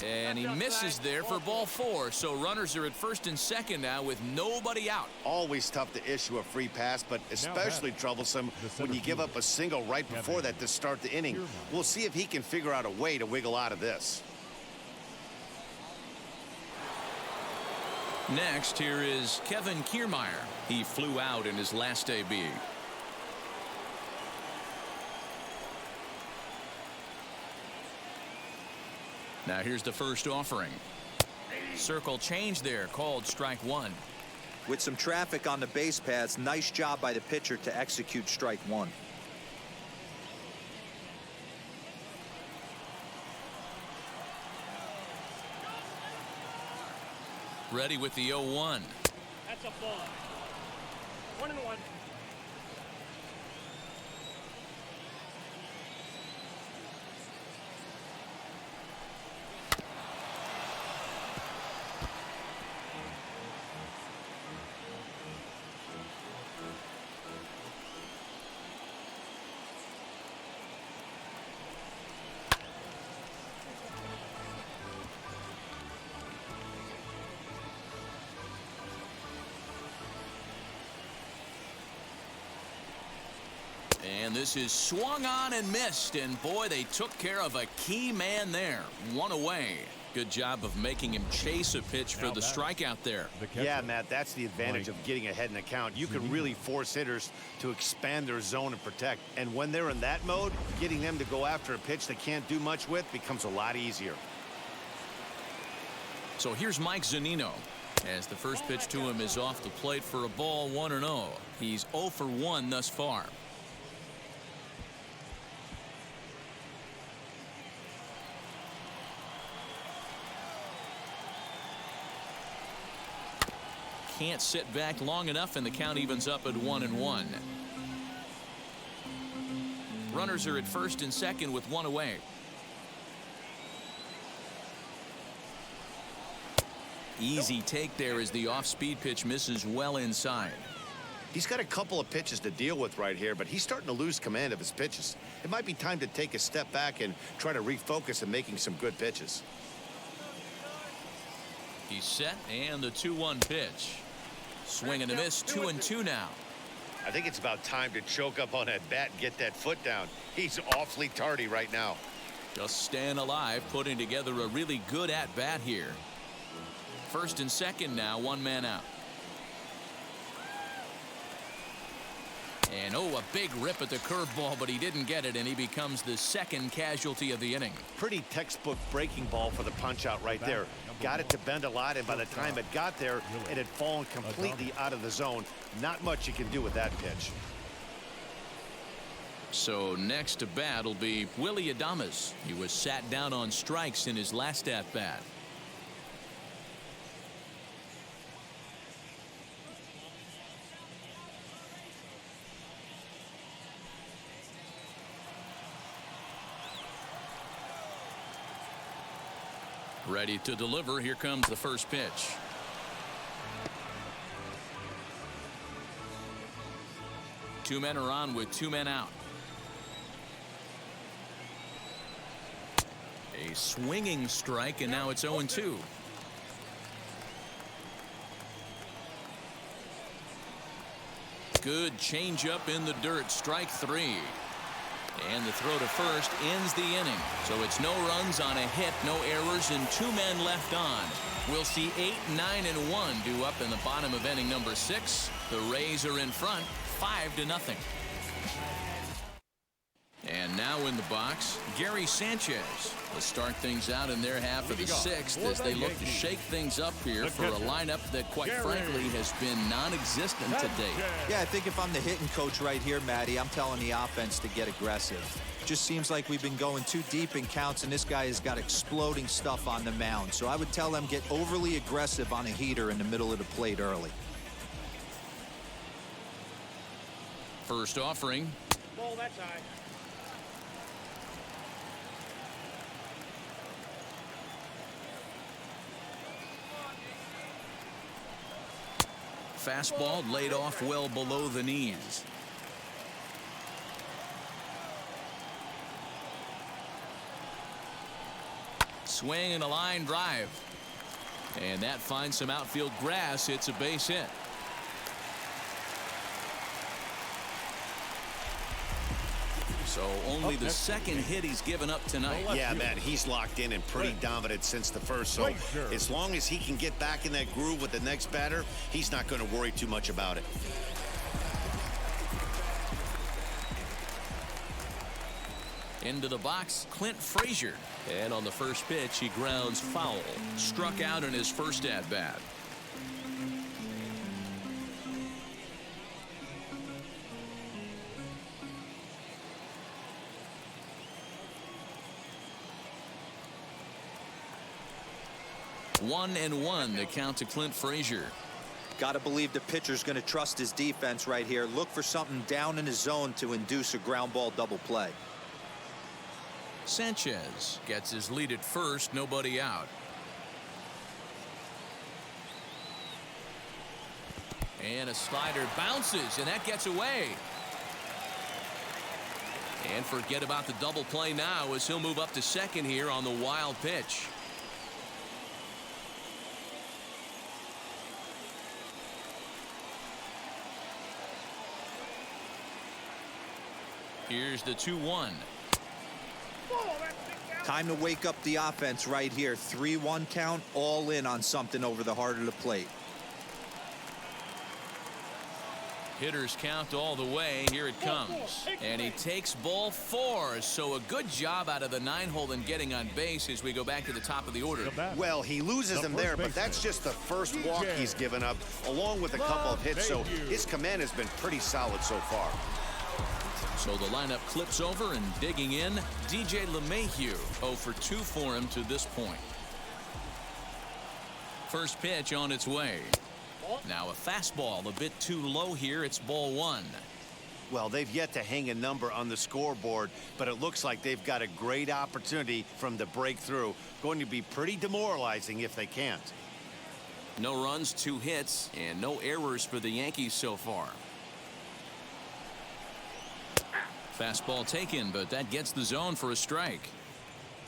And he misses there for ball 4. So runners are at first and second now with nobody out. Always tough to issue a free pass, but especially troublesome when you give up a single right before that to start the inning. We'll see if he can figure out a way to wiggle out of this. Next, here is Kevin Kiermaier. He flew out in his last AB. Now here's the first offering. Circle change there, called strike 1. With some traffic on the base paths, nice job by the pitcher to execute strike 1. Ready with the 0-1. That's a ball. 1-1. And this is swung on and missed, and boy, they took care of a key man there. 1 away. Good job of making him chase a pitch for the strikeout there. Yeah, Matt, that's the advantage of getting ahead in the count. You can really force hitters to expand their zone and protect. And when they're in that mode, getting them to go after a pitch they can't do much with becomes a lot easier. So here's Mike Zunino, as the first pitch to him is off the plate for a ball, 1-0. He's 0 for 1 thus far. Can't sit back long enough, and the count evens up at 1-1. Runners are at first and second with one away. Easy take there as the off-speed pitch misses well inside. He's got a couple of pitches to deal with right here, but he's starting to lose command of his pitches. It might be time to take a step back and try to refocus on making some good pitches. He's set, and the 2-1 pitch. Swing and a miss, 2-2 now. I think it's about time to choke up on that bat and get that foot down. He's awfully tardy right now. Just staying alive, putting together a really good at-bat here. First and second now, one man out. And oh, a big rip at the curveball, but he didn't get it, and he becomes the second casualty of the inning. Pretty textbook breaking ball for the punch out right there. Got it to bend a lot, and by the time it got there, it had fallen completely out of the zone. Not much you can do with that pitch. So next to bat will be Willie Adames. He was sat down on strikes in his last at-bat. Ready to deliver. Here comes the first pitch. Two men are on with two men out. A swinging strike, and now it's 0-2. Good changeup in the dirt. Strike three. And the throw to first ends the inning. So it's no runs on a hit, no errors, and two men left on. We'll see 8, 9, and 1 due up in the bottom of inning number 6. The Rays are in front, 5-0. And now in the box, Gary Sanchez. Let's start things out in their half of the 6th as they look to shake things up here for a lineup that, quite frankly, has been non-existent to date. Yeah, I think if I'm the hitting coach right here, Matty, I'm telling the offense to get aggressive. Just seems like we've been going too deep in counts, and this guy has got exploding stuff on the mound. So I would tell them get overly aggressive on a heater in the middle of the plate early. First offering. Ball, that's high. Fastball laid off well below the knees. Swing and a line drive. And that finds some outfield grass. It's a base hit. So only the second hit he's given up tonight. Yeah, man, he's locked in and pretty dominant since the first. So as long as he can get back in that groove with the next batter, he's not going to worry too much about it. Into the box, Clint Frazier. And on the first pitch, he grounds foul. Struck out in his first at-bat. One and one, the count to Clint Frazier. Got to believe the pitcher's going to trust his defense right here. Look for something down in his zone to induce a ground ball double play. Sanchez gets his lead at first, nobody out. And a slider bounces, and that gets away. And forget about the double play now as he'll move up to second here on the wild pitch. Here's the 2-1. Time to wake up the offense right here. 3-1 count, all in on something over the heart of the plate. Hitters count all the way. Here it comes. And he takes ball 4. So a good job out of the 9-hole in getting on base as we go back to the top of the order. Well, he loses him there, but that's just the first walk he's given up, along with a couple of hits. So his command has been pretty solid so far. So the lineup clips over and digging in. DJ LeMahieu, 0 for 2 for him to this point. First pitch on its way. Now a fastball a bit too low here. It's ball 1. Well, they've yet to hang a number on the scoreboard, but it looks like they've got a great opportunity from the breakthrough. Going to be pretty demoralizing if they can't. No runs, 2 hits, and no errors for the Yankees so far. Fastball taken, but that gets the zone for a strike.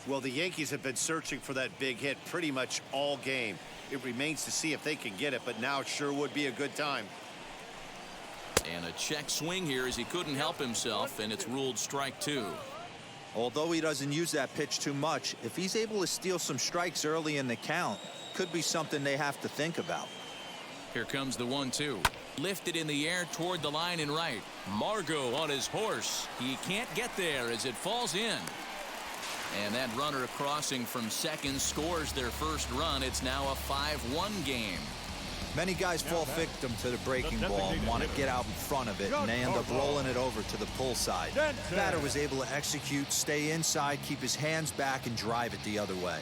Well, the Yankees have been searching for that big hit pretty much all game. It remains to see if they can get it, but now it sure would be a good time. And a check swing here as he couldn't help himself, and it's ruled strike 2. Although he doesn't use that pitch too much, if he's able to steal some strikes early in the count, could be something they have to think about. Here comes the 1-2. Lifted in the air toward the line and right. Margot on his horse. He can't get there as it falls in. And that runner crossing from second scores their first run. It's now a 5-1 game. Many guys fall victim to the breaking ball and want to get out in front of it, and they end up rolling it over to the pull side. The batter was able to execute, stay inside, keep his hands back, and drive it the other way.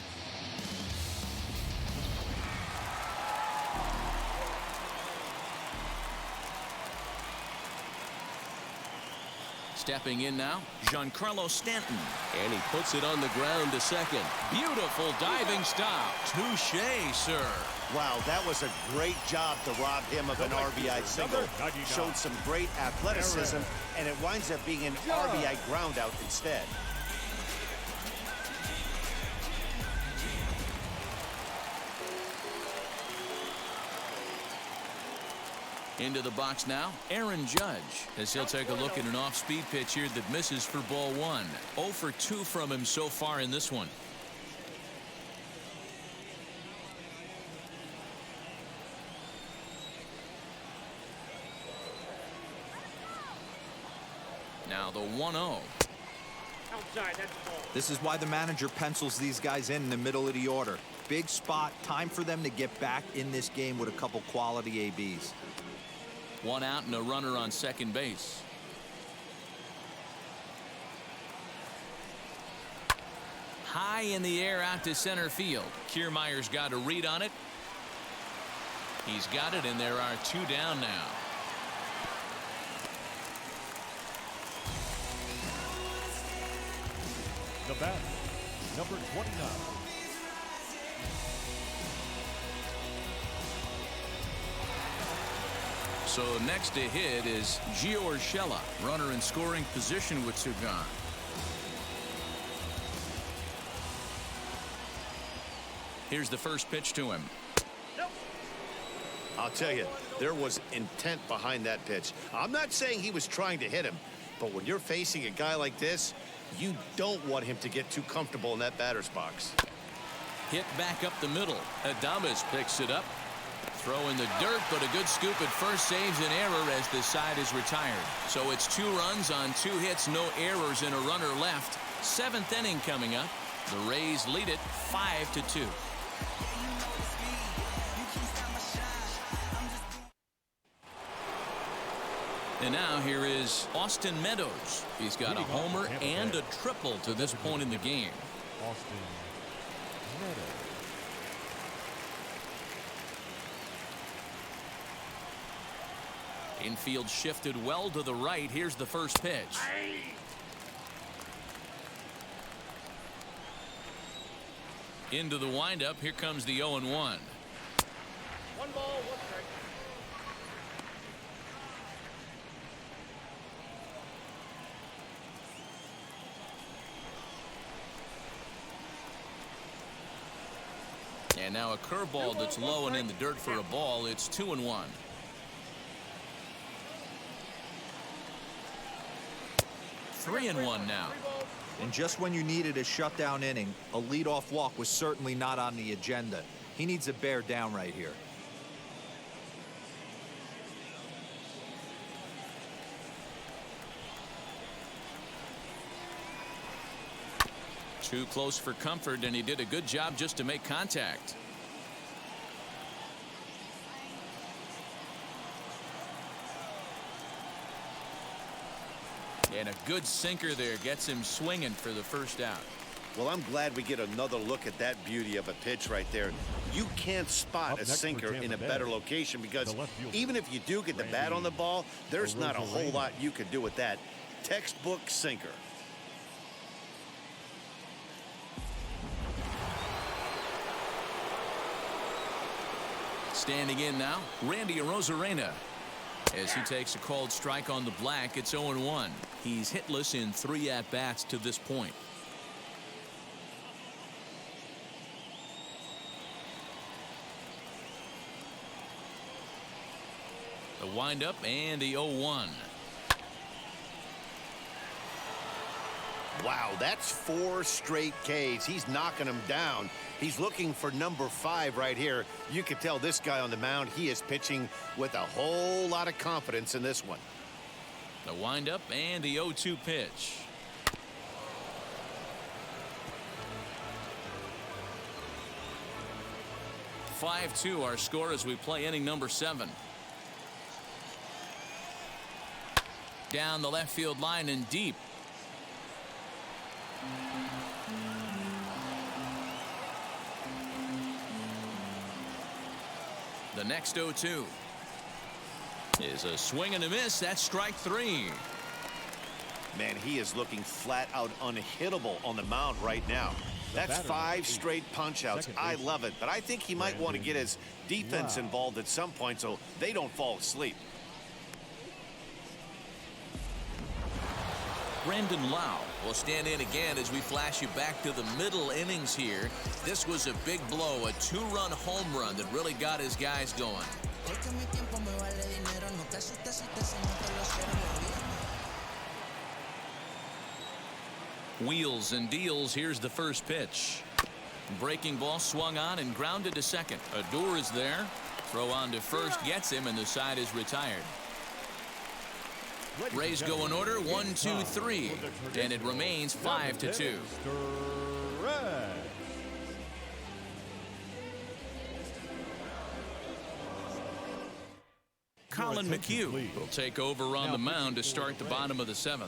Stepping in now, Giancarlo Stanton. And he puts it on the ground to second. Beautiful diving stop. Touché, sir. Wow, that was a great job to rob him of an RBI single. Showed some great athleticism, and it winds up being an RBI groundout instead. Into the box now, Aaron Judge, as he'll take a look at an off-speed pitch here that misses for ball 1. 0 for 2 from him so far in this one. Now the 1-0. Outside, that's the ball. This is why the manager pencils these guys in the middle of the order. Big spot, time for them to get back in this game with a couple quality ABs. 1 out and a runner on second base. High in the air out to center field. Kiermaier's got a read on it. He's got it, and there are 2 down now. The bat, number 29. So next to hit is Gio Urshela, runner in scoring position with 2 gone. Here's the first pitch to him. I'll tell you, there was intent behind that pitch. I'm not saying he was trying to hit him, but when you're facing a guy like this, you don't want him to get too comfortable in that batter's box. Hit back up the middle. Adames picks it up. Throw in the dirt, but a good scoop at first saves an error as the side is retired. So it's 2 runs on 2 hits, no errors, and a runner left. 7th inning coming up. The Rays lead it 5-2. And now here is Austin Meadows. He's got a homer and a triple to this point in the game. Austin Meadows. Infield shifted well to the right. Here's the first pitch. Into the windup. Here comes the 0-1. 1 ball, 1 strike. And now a curveball that's low and in the dirt for a ball. It's 2-1. Three and 1 now. And just when you needed a shutdown inning, a leadoff walk was certainly not on the agenda. He needs to bear down right here. Too close for comfort, and he did a good job just to make contact. And a good sinker there gets him swinging for the first out. Well, I'm glad we get another look at that beauty of a pitch right there. You can't spot a sinker in a better location because even if you do get the bat on the ball, there's not a whole lot you can do with that. Textbook sinker. Standing in now, Randy Arozarena. As he takes a called strike on the black, it's 0-1. He's hitless in 3 at-bats to this point. The windup and the 0-1. Wow, that's 4 straight Ks. He's knocking them down. He's looking for number 5 right here. You can tell this guy on the mound, he is pitching with a whole lot of confidence in this one. The windup and the 0-2 pitch. (5-2) our score as we play inning number 7. Down the left field line and deep. The next 0-2 is a swing and a miss. That's strike 3. Man, he is looking flat out unhittable on the mound right now. That's 5 straight punch outs. I love it, but I think he might want to get his defense involved at some point so they don't fall asleep. Brandon Lau will stand in again as we flash you back to the middle innings here. This was a big blow, a 2-run home run that really got his guys going. Wheels and deals. Here's the first pitch. Breaking ball swung on and grounded to second. Odor is there. Throw on to first gets him, and the side is retired. Rays go in order 1, 2, 3, and it remains 5-2. Colin McHugh will take over on the mound to start the bottom of the 7th.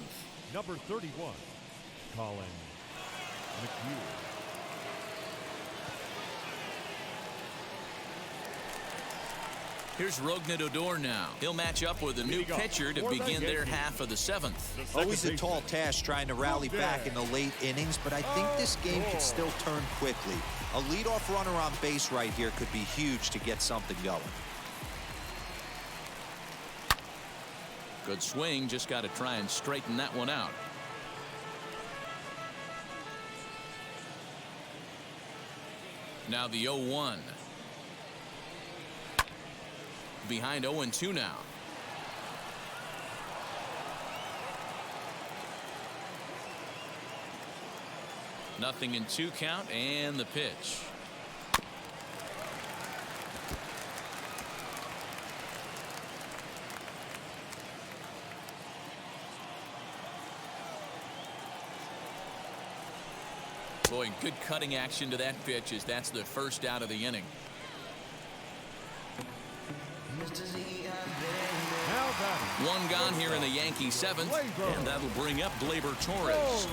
Number 31, Colin McHugh. Here's Rougned Odor now. He'll match up with a new pitcher to begin their half of the 7th. Always a tall task trying to rally back in the late innings, but I think this game could still turn quickly. A leadoff runner on base right here could be huge to get something going. Good swing, just got to try and straighten that one out. Now the 0-1. Behind 0-2 now. Nothing in 2 count, and the pitch. Boy, good cutting action to that pitch as that's the first out of the inning. One gone here in the Yankee 7th, and that'll bring up Gleyber Torres.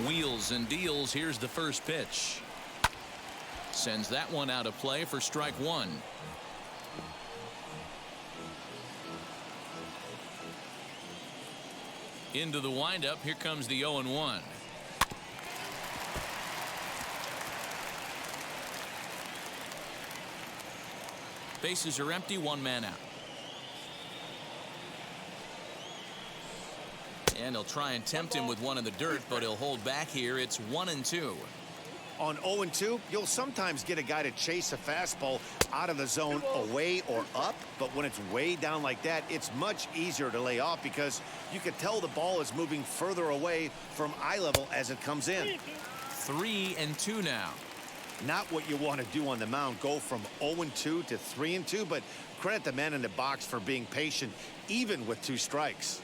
Wheels and deals. Here's the first pitch. Sends that one out of play for strike 1. Into the windup. Here comes the 0-1. Bases are empty, 1 man out. And he'll try and tempt him with one in the dirt, but he'll hold back here. It's 1-2. On 0-2, you'll sometimes get a guy to chase a fastball out of the zone away or up, but when it's way down like that, it's much easier to lay off because you can tell the ball is moving further away from eye level as it comes in. 3-2 now. Not what you want to do on the mound, go from 0-2 to 3-2, but credit the man in the box for being patient even with 2 strikes.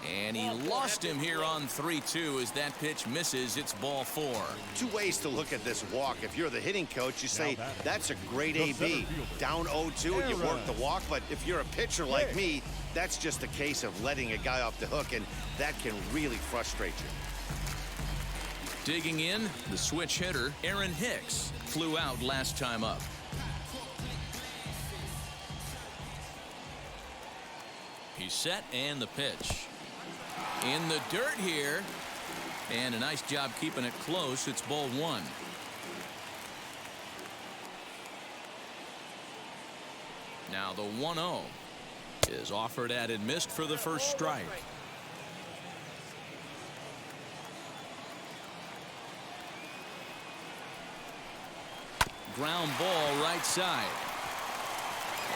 And he lost him here on 3-2 as that pitch misses. It's ball 4. Two ways to look at this walk. If you're the hitting coach, you say, that's a great AB. Down 0-2 and you work the walk. But if you're a pitcher like me, that's just a case of letting a guy off the hook, and that can really frustrate you. Digging in, the switch hitter, Aaron Hicks, flew out last time up. He's set, and the pitch. In the dirt here, and a nice job keeping it close. It's ball 1. Now the 1-0 is offered at and missed for the first strike. Ground ball right side.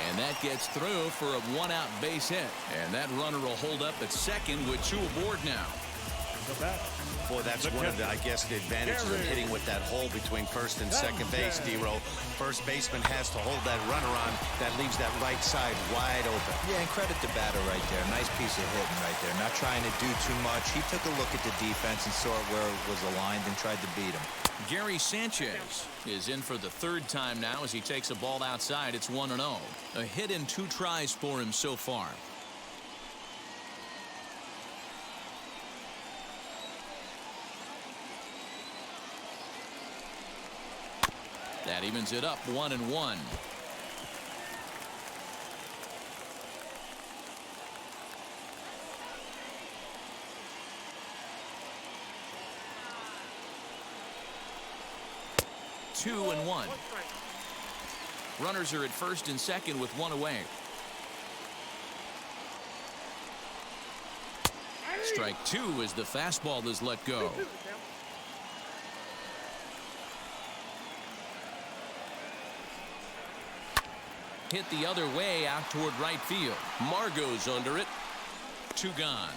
And that gets through for a 1-out base hit. And that runner will hold up at second with 2 aboard now. Boy, that's one of the, I guess, the advantages of hitting with that hole between first and second base, D-Row. First baseman has to hold that runner on. That leaves that right side wide open. Yeah, and credit the batter right there. Nice piece of hitting right there. Not trying to do too much. He took a look at the defense and saw where it was aligned and tried to beat him. Gary Sanchez is in for the 3rd time now as he takes a ball outside. It's 1-0. A hit in 2 tries for him so far. That evens it up 1-1. Two and 1. Runners are at first and second with 1 away. Strike 2 as the fastball is let go. Hit the other way out toward right field. Margot's under it. 2 gone.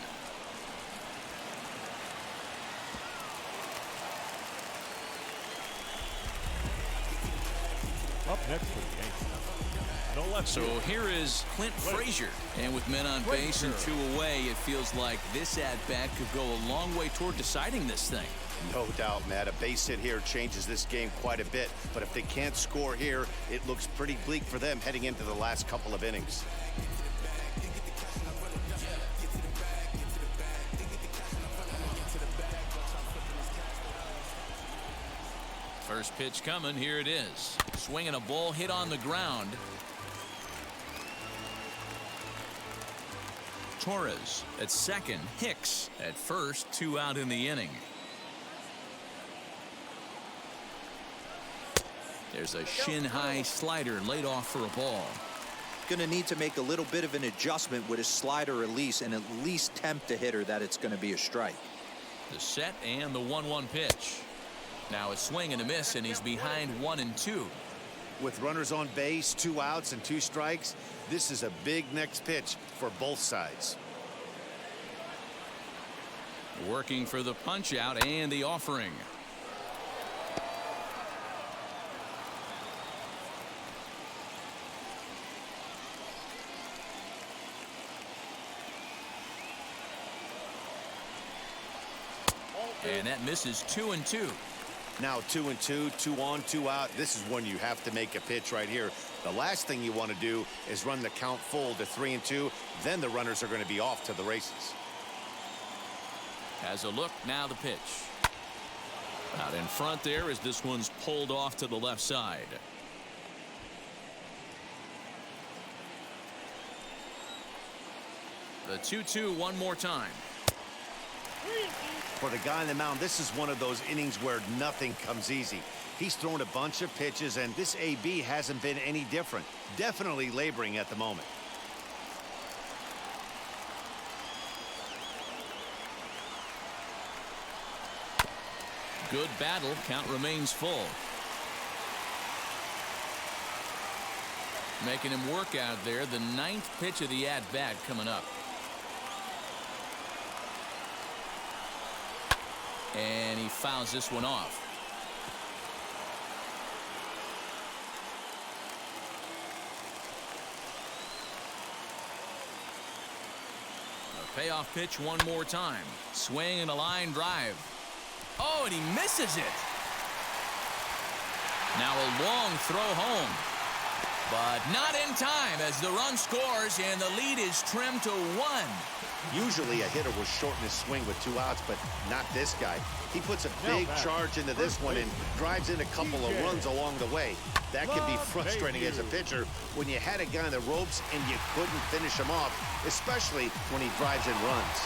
Up next for the Yankees. No left So field. here is Clint Frazier. And with men on base and 2 away, it feels like this at-bat could go a long way toward deciding this thing. No doubt, Matt. A base hit here changes this game quite a bit. But if they can't score here, it looks pretty bleak for them heading into the last couple of innings. First pitch coming. Here it is. Swinging a ball hit on the ground. Torres at second. Hicks at first. 2 out in the inning. There's a shin-high slider laid off for a ball. Going to need to make a little bit of an adjustment with his slider release and at least tempt the hitter that it's going to be a strike. The set and the 1-1 pitch. Now a swing and a miss, and he's behind 1-2. With runners on base, 2 outs and 2 strikes, this is a big next pitch for both sides. Working for the punch out and the offering. And that misses 2-2. Now 2-2, 2 on, 2 out. This is when you have to make a pitch right here. The last thing you want to do is run the count full to 3-2. Then the runners are going to be off to the races. Has a look. Now the pitch. Out in front there as this one's pulled off to the left side. The 2-2 one more time. For the guy on the mound, this is one of those innings where nothing comes easy. He's thrown a bunch of pitches, and this AB hasn't been any different. Definitely laboring at the moment. Good battle. Count remains full. Making him work out there. The 9th pitch of the at-bat coming up. And he fouls this one off. Payoff pitch one more time. Swing and a line drive. Oh, and he misses it. Now a long throw home. But not in time as the run scores and the lead is trimmed to 1. Usually a hitter will shorten his swing with 2 outs, but not this guy. He puts a big charge into this one and drives in a couple of runs along the way. That can be frustrating as a pitcher when you had a guy on the ropes and you couldn't finish him off, especially when he drives in runs.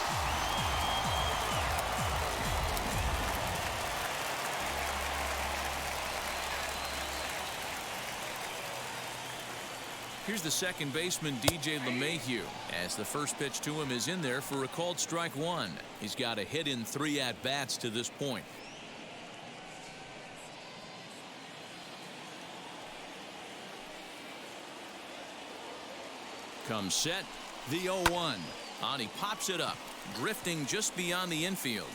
Here's the second baseman, DJ LeMahieu, as the first pitch to him is in there for a called strike 1. He's got a hit in 3 at-bats to this point. Comes set, the 0-1. And he pops it up, drifting just beyond the infield.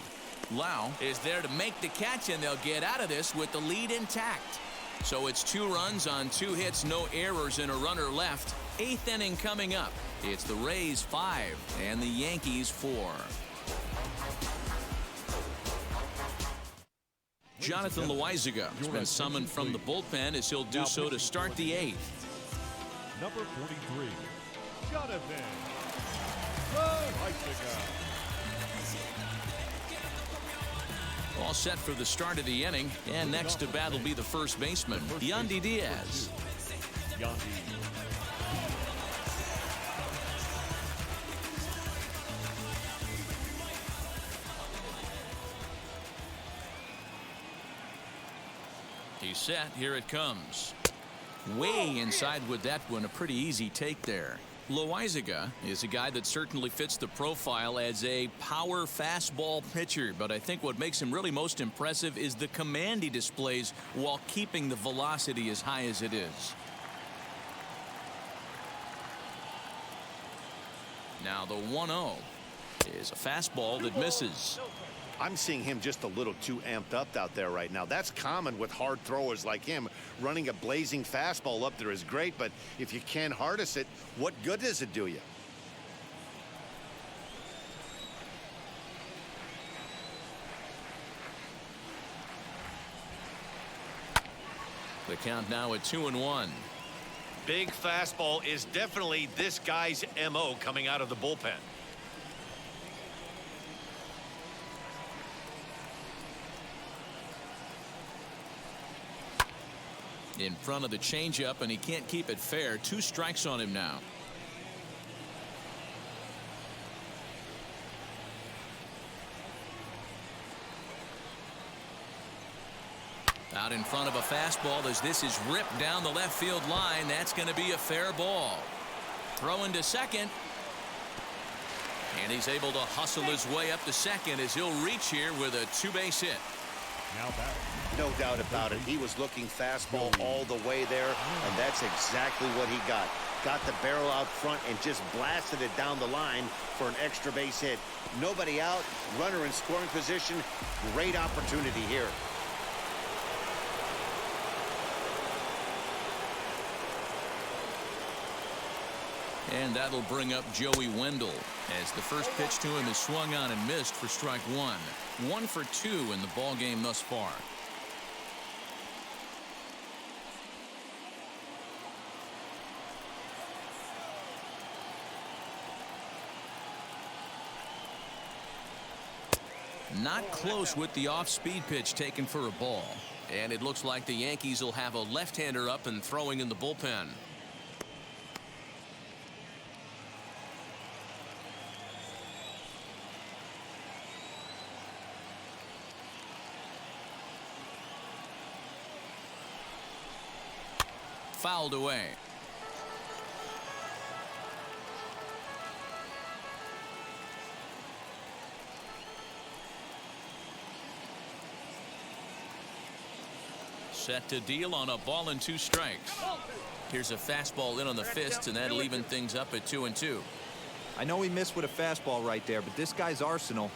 Lau is there to make the catch, and they'll get out of this with the lead intact. So it's 2 runs on 2 hits, no errors, and a runner left. 8th inning coming up. It's the Rays 5 and the Yankees 4. Jonathan Loaizaga has been summoned from the bullpen as he'll do so to start the 8th. Number 43, Jonathan Loaizaga. All set for the start of the inning, and next to bat will be the first baseman, Yandy Diaz. He's set. Here it comes. Way inside with that one. A pretty easy take there. Loaizaga is a guy that certainly fits the profile as a power fastball pitcher, but I think what makes him really most impressive is the command he displays while keeping the velocity as high as it is. Now the 1-0 is a fastball that misses. I'm seeing him just a little too amped up out there right now. That's common with hard throwers like him. Running a blazing fastball up there is great, but if you can't harness it, what good does it do you? The count now at 2-1. Big fastball is definitely this guy's MO coming out of the bullpen. In front of the changeup, and he can't keep it fair. 2 strikes on him now. Out in front of a fastball as this is ripped down the left field line. That's going to be a fair ball. Throw into second. And he's able to hustle his way up to second as he'll reach here with a 2-base hit. Now back. No doubt about it. He was looking fastball all the way there, and that's exactly what he got. Got the barrel out front and just blasted it down the line for an extra base hit. Nobody out, runner in scoring position. Great opportunity here. And that'll bring up Joey Wendell as the first pitch to him is swung on and missed for strike 1. 1 for 2 in the ball game thus far. Not close with the off-speed pitch taken for a ball. And it looks like the Yankees will have a left-hander up and throwing in the bullpen. Fouled away. Set to deal on a ball and 2 strikes. Here's a fastball in on the fists, and that'll even things up at 2-2. I know he missed with a fastball right there, but this guy's arsenal,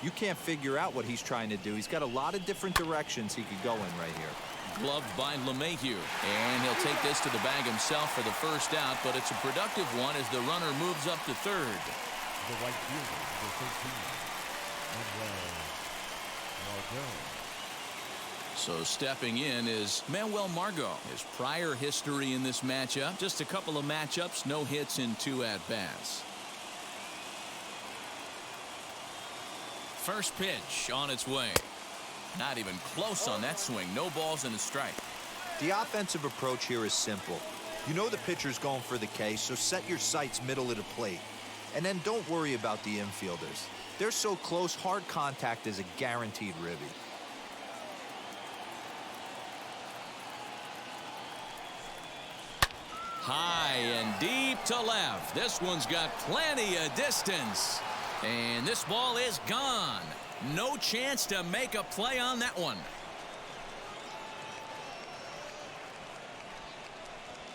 you can't figure out what he's trying to do. He's got a lot of different directions he could go in right here. Gloved by LeMahieu, and he'll take this to the bag himself for the first out, but it's a productive one as the runner moves up to third. the right fielder, number 13, Manuel Margot. So stepping in is Manuel Margot. His prior history in this matchup, just a couple of matchups, no hits in 2 at-bats. First pitch on its way. Not even close on that swing. No balls and a strike. The offensive approach here is simple. You know the pitcher's going for the K, so set your sights middle of the plate. And then don't worry about the infielders. They're so close, hard contact is a guaranteed ribby. High and deep to left. This one's got plenty of distance. And this ball is gone. No chance to make a play on that one.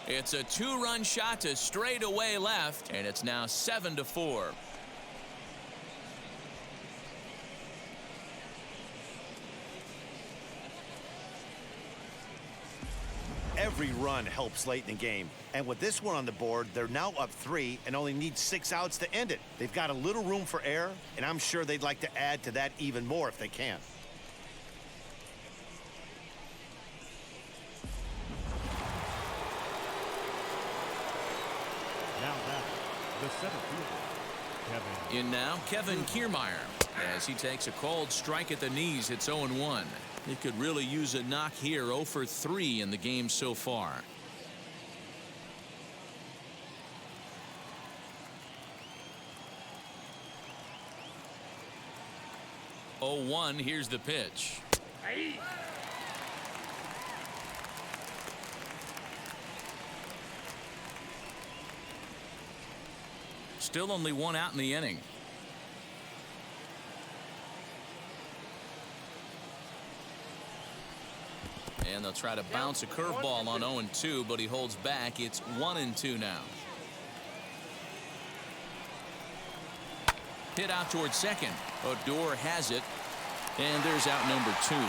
It's a 2-run shot to straightaway left, and it's now 7-4. Every run helps late in the game. And with this one on the board, they're now up 3 and only need 6 outs to end it. They've got a little room for error, and I'm sure they'd like to add to that even more if they can. Now back, the center fielder, Kevin. In now, Kevin Kiermaier, as he takes a called strike at the knees. It's 0-1. He could really use a knock here. 0 for 3 in the game so far. Oh, 1. Here's the pitch. Hey. Still only 1 out in the inning. And they'll try to bounce a curveball on 0-2, but he holds back. It's 1-2 now. Hit out towards second. Odor has it. And there's out number 2. Now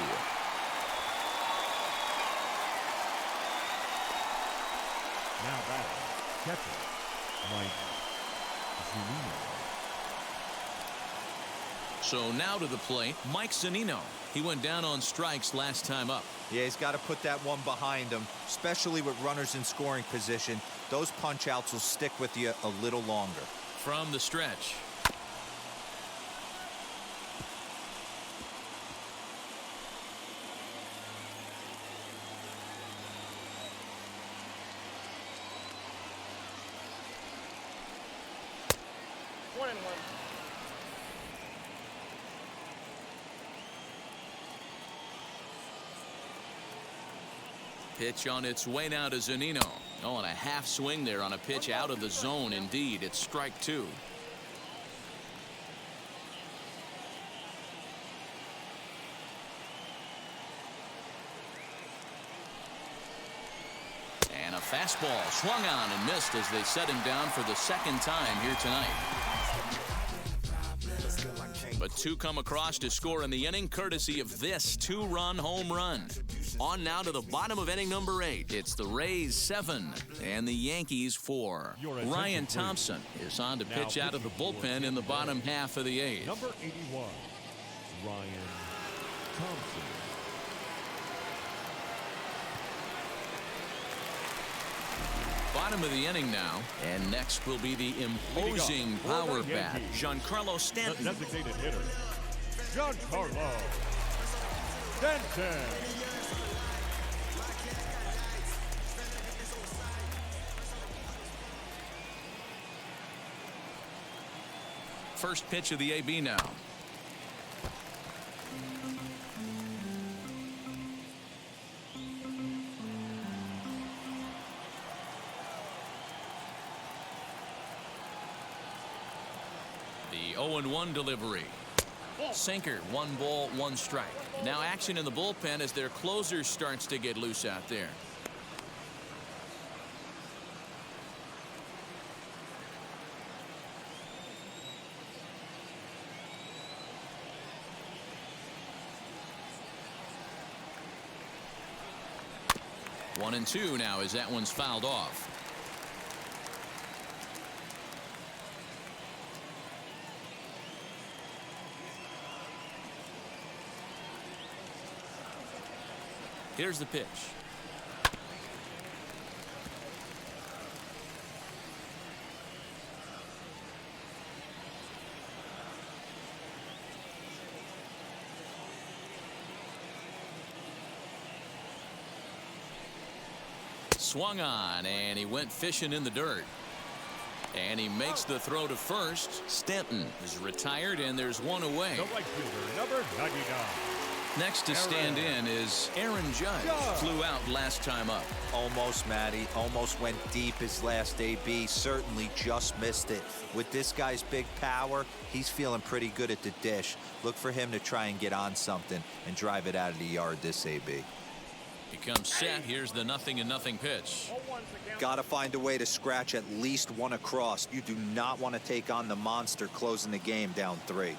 back, catcher, Mike Zunino. So now to the plate, Mike Zunino. He went down on strikes last time up. Yeah, he's got to put that one behind him, especially with runners in scoring position. Those punch-outs will stick with you a little longer. From the stretch. Pitch on its way now to Zunino. Oh, and a half swing there on a pitch out of the zone. Indeed, it's strike 2. And a fastball swung on and missed as they set him down for the second time here tonight. But 2 come across to score in the inning, courtesy of this 2-run home run. On now to the bottom of inning number 8. It's the Rays 7 and the Yankees 4. Ryan Thompson is on to pitch out of the bullpen in the bottom half of the 8th. Number 81, Ryan Thompson. Bottom of the inning now, and next will be the imposing power bat, Giancarlo Stanton. The designated hitter, Giancarlo Stanton. First pitch of the AB now. The 0-1 delivery. Sinker, 1 ball, 1 strike. Now action in the bullpen as their closer starts to get loose out there. One and 2 now as that one's fouled off. Here's the pitch. Swung on, and he went fishing in the dirt. And he makes the throw to first. Stanton is retired, and there's one away. The right fielder, number 99. Next to stand in is Aaron Judge. Flew out last time up. Almost, Matty. Almost went deep his last AB. Certainly just missed it. With this guy's big power, he's feeling pretty good at the dish. Look for him to try and get on something and drive it out of the yard this AB. He comes set. Here's the 0-0 pitch. Got to find a way to scratch at least one across. You do not want to take on the monster closing the game down 3.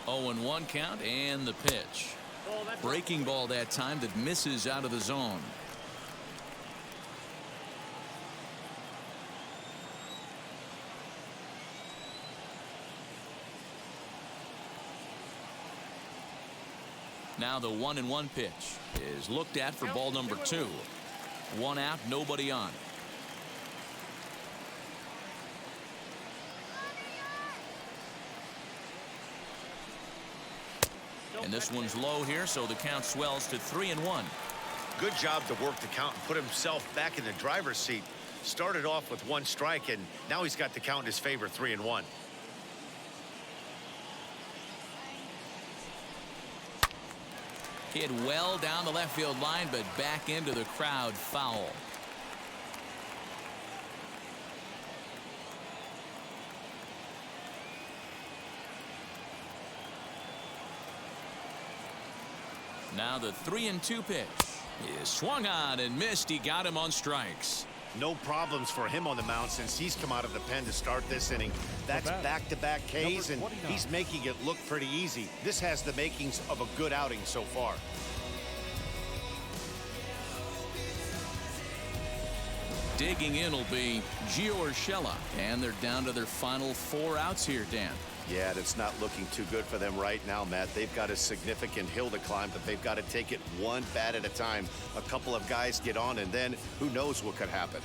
0-1 count, and the pitch. Breaking ball that time that misses out of the zone. Now the 1-1 pitch is looked at for ball number 2. 1 out, nobody on. And this one's low here, so the count swells to 3-1. Good job to work the count and put himself back in the driver's seat. Started off with 1 strike, and now he's got the count in his favor, 3-1. Hit well down the left field line, but back into the crowd, foul. Now the 3-2 pitch is swung on and missed. He got him on strikes. No problems for him on the mound since he's come out of the pen to start this inning. That's back-to-back Ks, and he's making it look pretty easy. This has the makings of a good outing so far. Digging in will be Gio Urshela, and they're down to their final 4 outs here, Dan. Yeah, that's not looking too good for them right now, Matt. They've got a significant hill to climb, but they've got to take it one bat at a time. A couple of guys get on, and then who knows what could happen.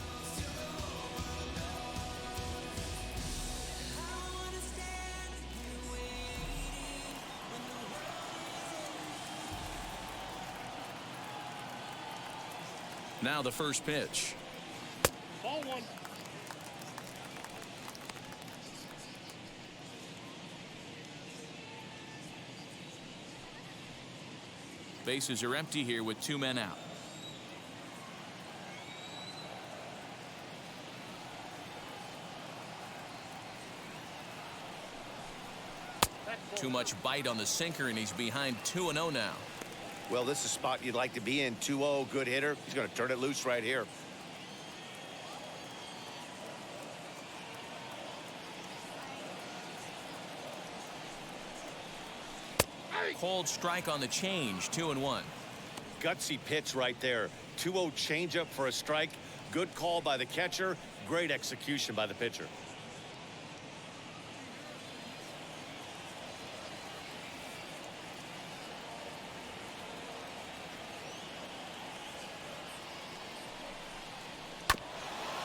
Now the first pitch. Ball 1. Bases are empty here with 2 men out. Too much bite on the sinker, and he's behind 2-0 now. Well, this is a spot you'd like to be in. 2-0, good hitter. He's going to turn it loose right here. Cold strike on the change, 2-1. Gutsy pitch right there. 2-0 changeup for a strike. Good call by the catcher. Great execution by the pitcher.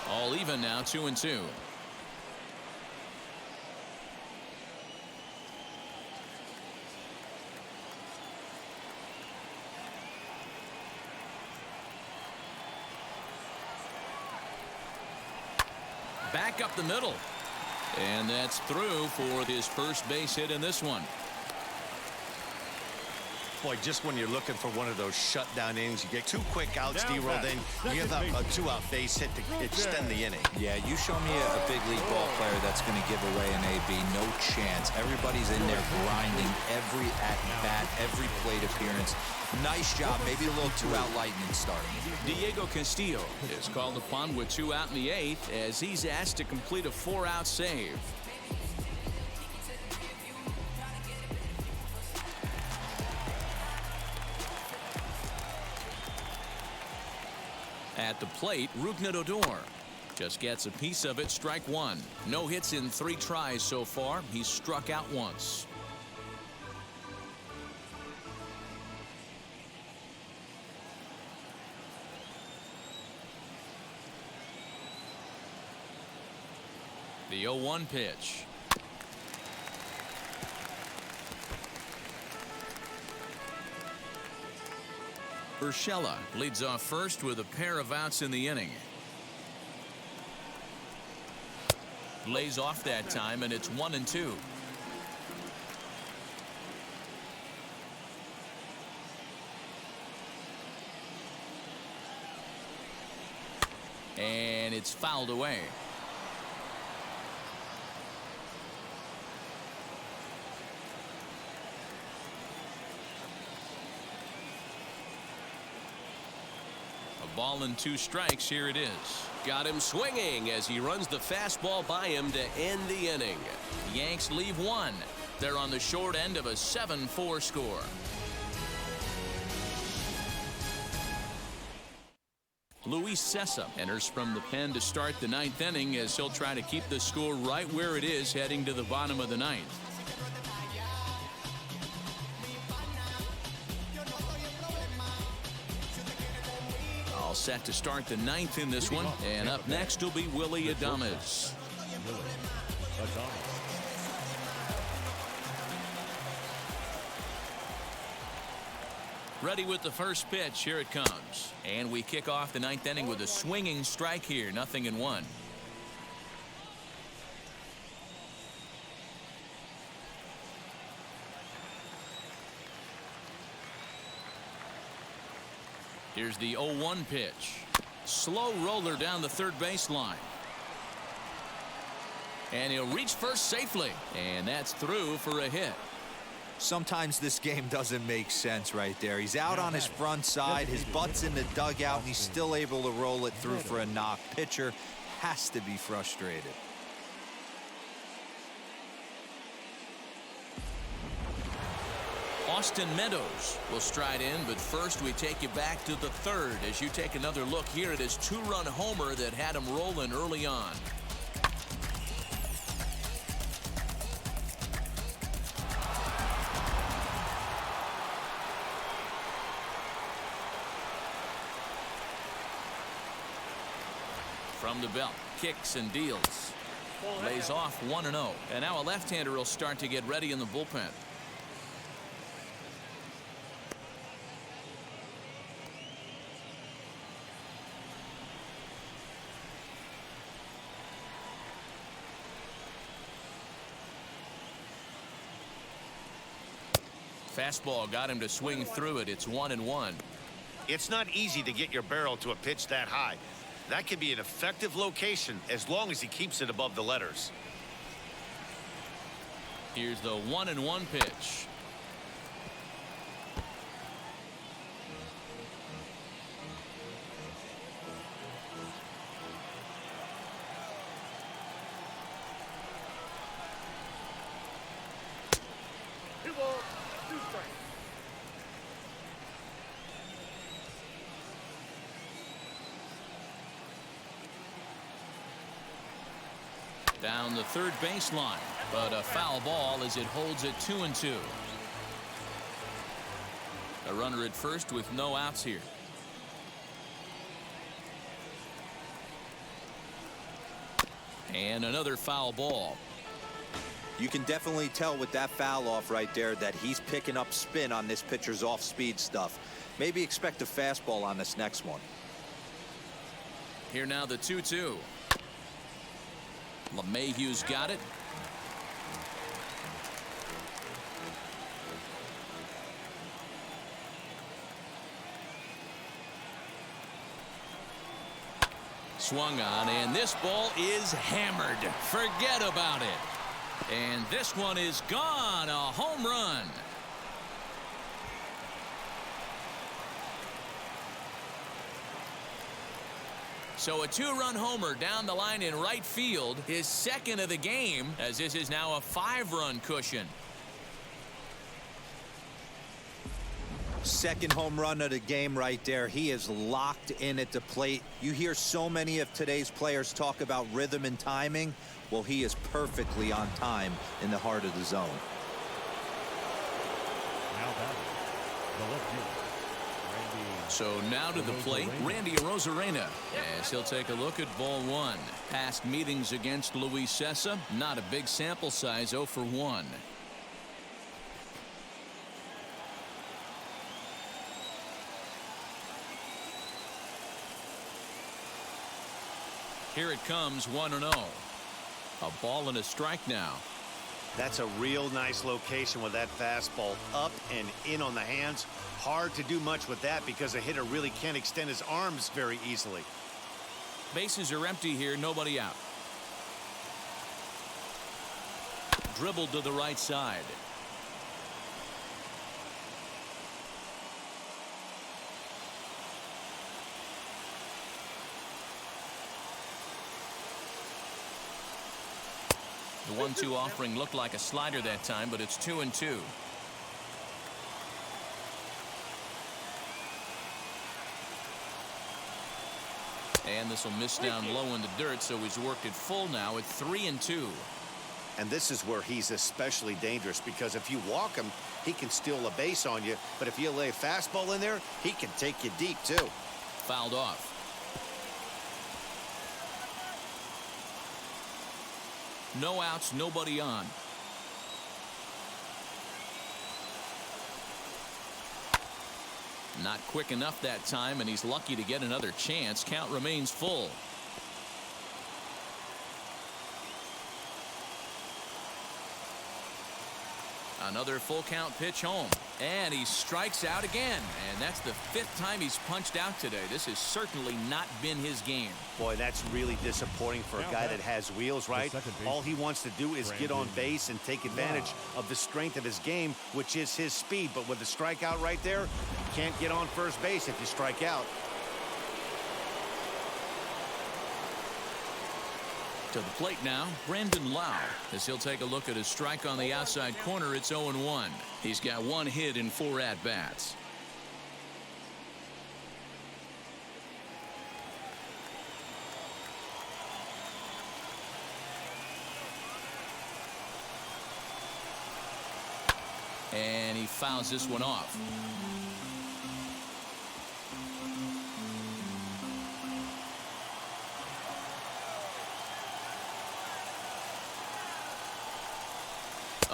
All even now, 2-2. Back up the middle. And that's through for his first base hit in this one. Boy, just when you're looking for one of those shutdown innings, you get 2 quick outs, D-roll, then you give up a 2-out base hit to extend the inning. Yeah, you show me a big league ball player that's going to give away an AB. No chance. Everybody's in there grinding every at-bat, every plate appearance. Nice job. Maybe a little 2-out lightning start. Diego Castillo is called upon with 2 out in the 8th as he's asked to complete a 4-out save. At the plate, Rougned Odor just gets a piece of it. Strike 1. No hits in 3 tries so far. He's struck out once. The 0-1 pitch. Urshela leads off first with a pair of outs in the inning. Lays off that time, and it's 1-2. And it's fouled away. A ball and 2 strikes. Here it is. Got him swinging as he runs the fastball by him to end the inning. Yanks leave 1. They're on the short end of a 7-4 score. Luis Cessa enters from the pen to start the 9th inning as he'll try to keep the score right where it is heading to the bottom of the 9th. All set to start the 9th in this one, and up next will be Willy Adames. Ready with the first pitch. Here it comes. And we kick off the 9th inning with a swinging strike here. 0-1. Here's the 0-1 pitch. Slow roller down the third baseline. And he'll reach first safely. And that's through for a hit. Sometimes this game doesn't make sense right there. He's out on his front side, his butt's in the dugout, and he's still able to roll it through for a knock. Pitcher has to be frustrated. Austin Meadows will stride in, but first we take you back to the 3rd as you take another look here at his 2-run homer that had him rolling early on. From the belt, kicks and deals. Lays off 1-0. And now a left-hander will start to get ready in the bullpen. Fastball got him to swing through it. It's 1-1. It's not easy to get your barrel to a pitch that high. That can be an effective location as long as he keeps it above the letters. Here's the 1-1 pitch. Down the third baseline, but a foul ball as it holds it 2-2. A runner at first with no outs here. And another foul ball. You can definitely tell with that foul off right there that he's picking up spin on this pitcher's off-speed stuff. Maybe expect a fastball on this next one. Here now the 2-2. LeMahieu's got it. Swung on, and this ball is hammered. Forget about it. And this one is gone. A home run. So a 2-run homer down the line in right field, his 2nd of the game, as this is now a 5-run cushion. 2nd home run of the game right there. He is locked in at the plate. You hear so many of today's players talk about rhythm and timing. Well, he is perfectly on time in the heart of the zone. Now batting, the left fielder, Randy So now to the plate, Randy Arozarena, as he'll take a look at ball one. Past meetings against Luis Cessa, not a big sample size, 0 for 1. Here it comes, 1-0. A ball and a strike now. That's a real nice location with that fastball up and in on the hands. Hard to do much with that because a hitter really can't extend his arms very easily. Bases are empty here, nobody out. Dribbled to the right side. The 1-2 offering looked like a slider that time, but it's 2-2. And this will miss down low in the dirt, so he's worked it full now at 3-2. And this is where he's especially dangerous, because if you walk him, he can steal a base on you. But if you lay a fastball in there, he can take you deep, too. Fouled off. No outs, nobody on. Not quick enough that time, and he's lucky to get another chance. Count remains full. Another full count pitch home, and he strikes out again, and that's the 5th time he's punched out today. This has certainly not been his game. Boy, that's really disappointing for a guy that has wheels, right? All he wants to do is get on base and take advantage of the strength of his game, which is his speed. But with the strikeout right there, you can't get on first base if you strike out. To the plate now, Brandon Lau, as he'll take a look at his strike on the outside corner. It's 0-1. He's got 1 hit in 4 at-bats. And he fouls this one off.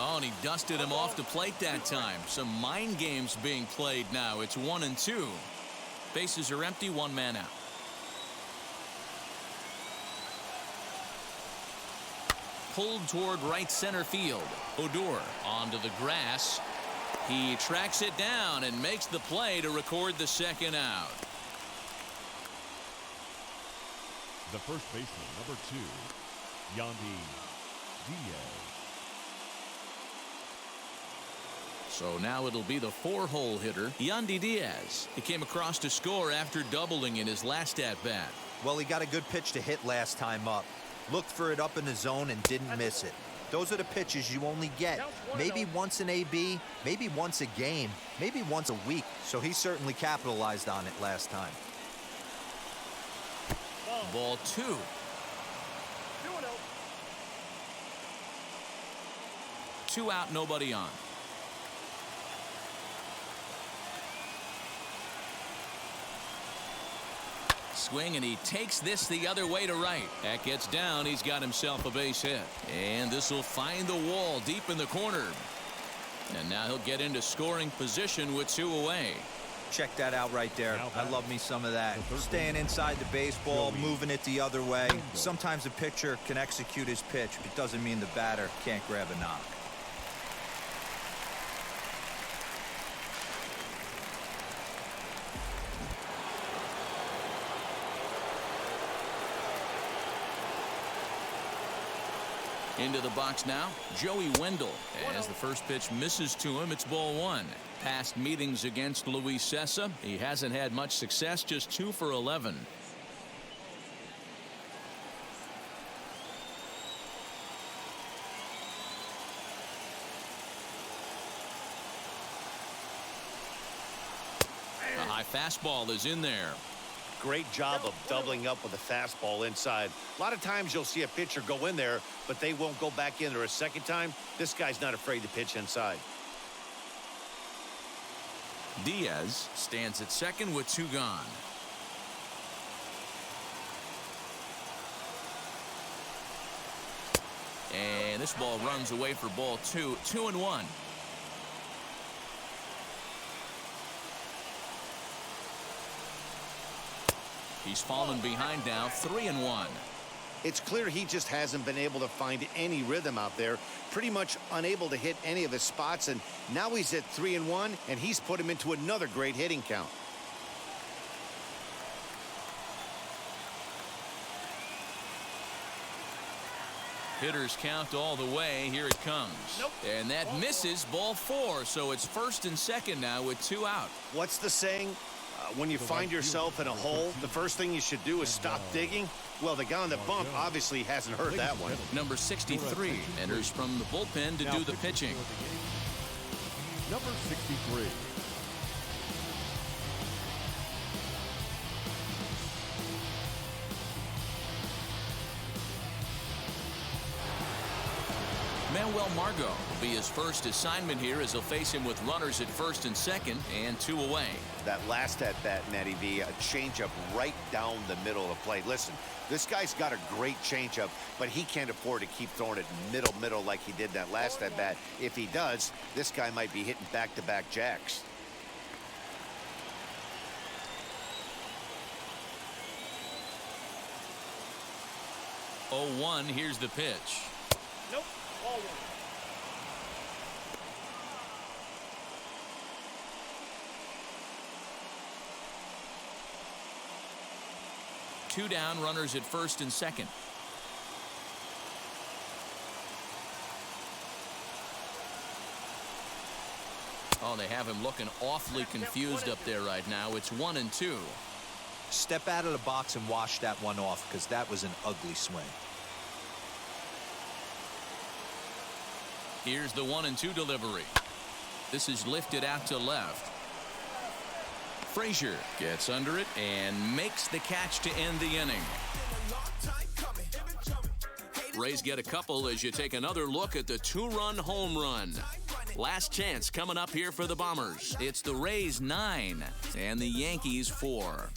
Oh, and he dusted him off the plate that time. Some mind games being played now. It's 1-2. Bases are empty, 1 man out. Pulled toward right center field. Odor onto the grass. He tracks it down and makes the play to record the 2nd out. The first baseman, number 2, Yandy Diaz. So now it'll be the 4-hole hitter, Yandy Diaz. He came across to score after doubling in his last at-bat. Well, he got a good pitch to hit last time up. Looked for it up in the zone and didn't miss it. Those are the pitches you only get maybe once in AB, maybe once a game, maybe once a week. So he certainly capitalized on it last time. Ball 2. 2 out, nobody on. Swing, and he takes this the other way to right. That gets down. He's got himself a base hit. And this will find the wall deep in the corner. And now he'll get into scoring position with 2 away. Check that out right there. I love me some of that. Staying inside the baseball, moving it the other way. Sometimes the pitcher can execute his pitch, but it doesn't mean the batter can't grab a knock. Into the box now, Joey Wendell. As the first pitch misses to him, it's ball 1. Past meetings against Luis Cessa, he hasn't had much success, just 2 for 11. A high fastball is in there. Great job of doubling up with a fastball inside. A lot of times you'll see a pitcher go in there, but they won't go back in there a second time. This guy's not afraid to pitch inside. Diaz stands at second with 2 gone. And this ball runs away for ball 2. 2-1. He's fallen behind now. 3-1. It's clear he just hasn't been able to find any rhythm out there. Pretty much unable to hit any of his spots. And now he's at 3-1, and he's put him into another great hitting count. Hitters count all the way. Here it comes. Nope. And that misses. Ball 4. So it's first and second now with 2 out. What's the saying? When you find yourself in a hole, the first thing you should do is stop digging. Well, the guy on the bump obviously hasn't heard that one. Number 63 enters from the bullpen to do the pitching. Number 63. Manuel Margot will be his first assignment here as he'll face him with runners at first and second and 2 away. That last at-bat, Matty V, a changeup right down the middle of the plate. Listen, this guy's got a great changeup, but he can't afford to keep throwing it middle like he did that last at-bat. If he does, this guy might be hitting back-to-back jacks. Oh, 1. Here's the pitch. Nope. Ball 1. Two down, runners at first and second. Oh, they have him looking awfully confused up there right now. It's 1-2. Step out of the box and wash that one off, because that was an ugly swing. Here's the 1-2 delivery. This is lifted out to left. Frazier gets under it and makes the catch to end the inning. Rays get a couple as you take another look at the 2-run home run. Last chance coming up here for the Bombers. It's the Rays 9 and the Yankees 4.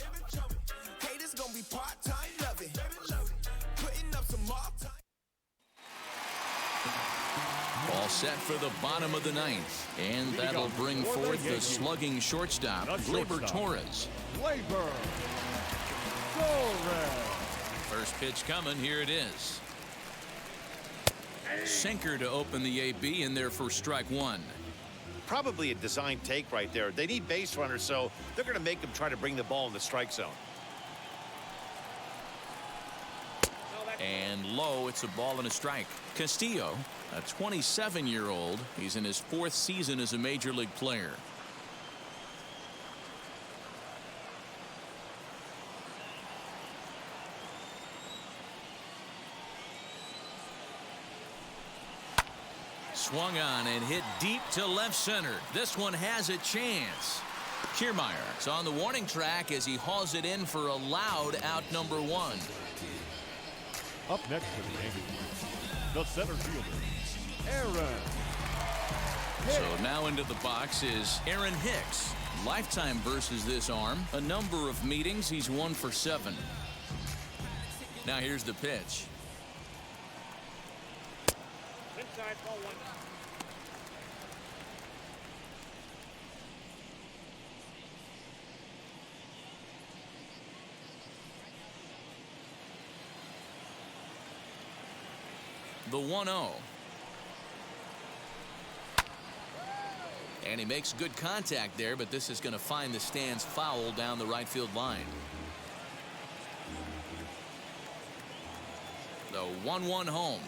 All set for the bottom of the 9th. And that'll bring forth the slugging shortstop, Gleyber Torres. Gleyber Torres. First pitch coming. Here it is. Sinker to open the AB in there for strike 1. Probably a design take right there. They need base runners, so they're going to make them try to bring the ball in the strike zone. And low, it's a ball and a strike. Castillo, a 27-year-old. He's in his 4th season as a major league player. Swung on and hit deep to left center. This one has a chance. Kiermaier is on the warning track as he hauls it in for a loud out number 1. Up next for the Yankees, the center fielder, Aaron. So now into the box is Aaron Hicks. Lifetime versus this arm. A number of meetings. He's 1 for 7. Now here's the pitch. Inside, ball 1. The 1-0. And he makes good contact there, but this is going to find the stands foul down the right field line. The 1-1 home.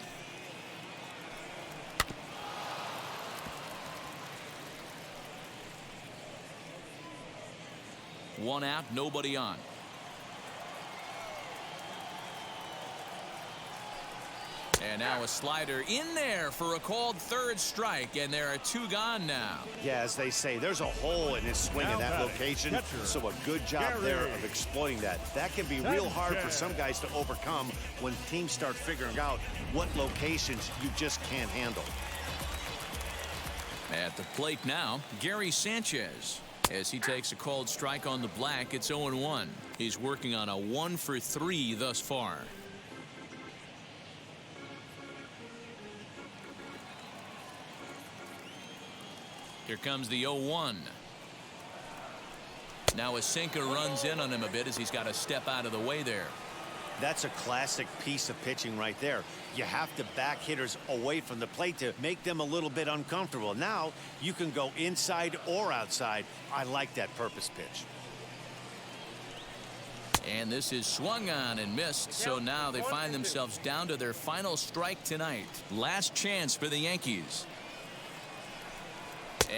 One out, nobody on. And now a slider in there for a called 3rd strike, and there are 2 gone now. Yeah, as they say, there's a hole in his swing in that location, so a good job there of exploiting that. That can be real hard for some guys to overcome when teams start figuring out what locations you just can't handle. At the plate now, Gary Sanchez. As he takes a called strike on the black, it's 0-1. He's working on a 1-for-3 thus far. Here comes the 0-1. Now a sinker runs in on him a bit as he's got to step out of the way there. That's a classic piece of pitching right there. You have to back hitters away from the plate to make them a little bit uncomfortable. Now you can go inside or outside. I like that purpose pitch. And this is swung on and missed, so now they find themselves down to their final strike tonight. Last chance for the Yankees.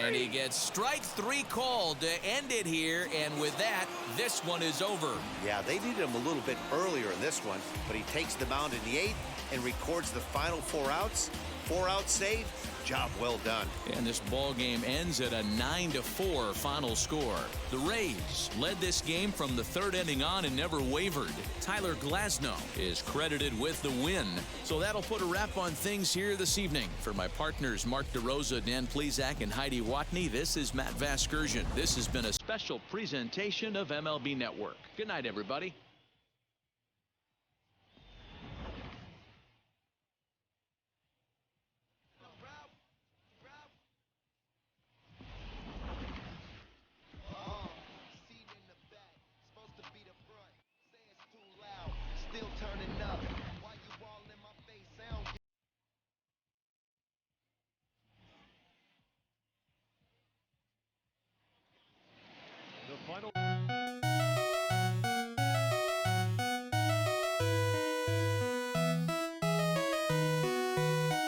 And he gets strike 3 called to end it here, and with that, this one is over. Yeah, they needed him a little bit earlier in this one, but he takes the mound in the 8th and records the final 4 outs. 4-out save. Job well done. And this ball game ends at a 9-4 final score. The Rays led this game from the 3rd inning on and never wavered. Tyler Glasnow is credited with the win. So that'll put a wrap on things here this evening. For my partners Mark DeRosa, Dan Plesac, and Heidi Watney, this is Matt Vasgersian. This has been a special presentation of MLB Network. Good night, everybody.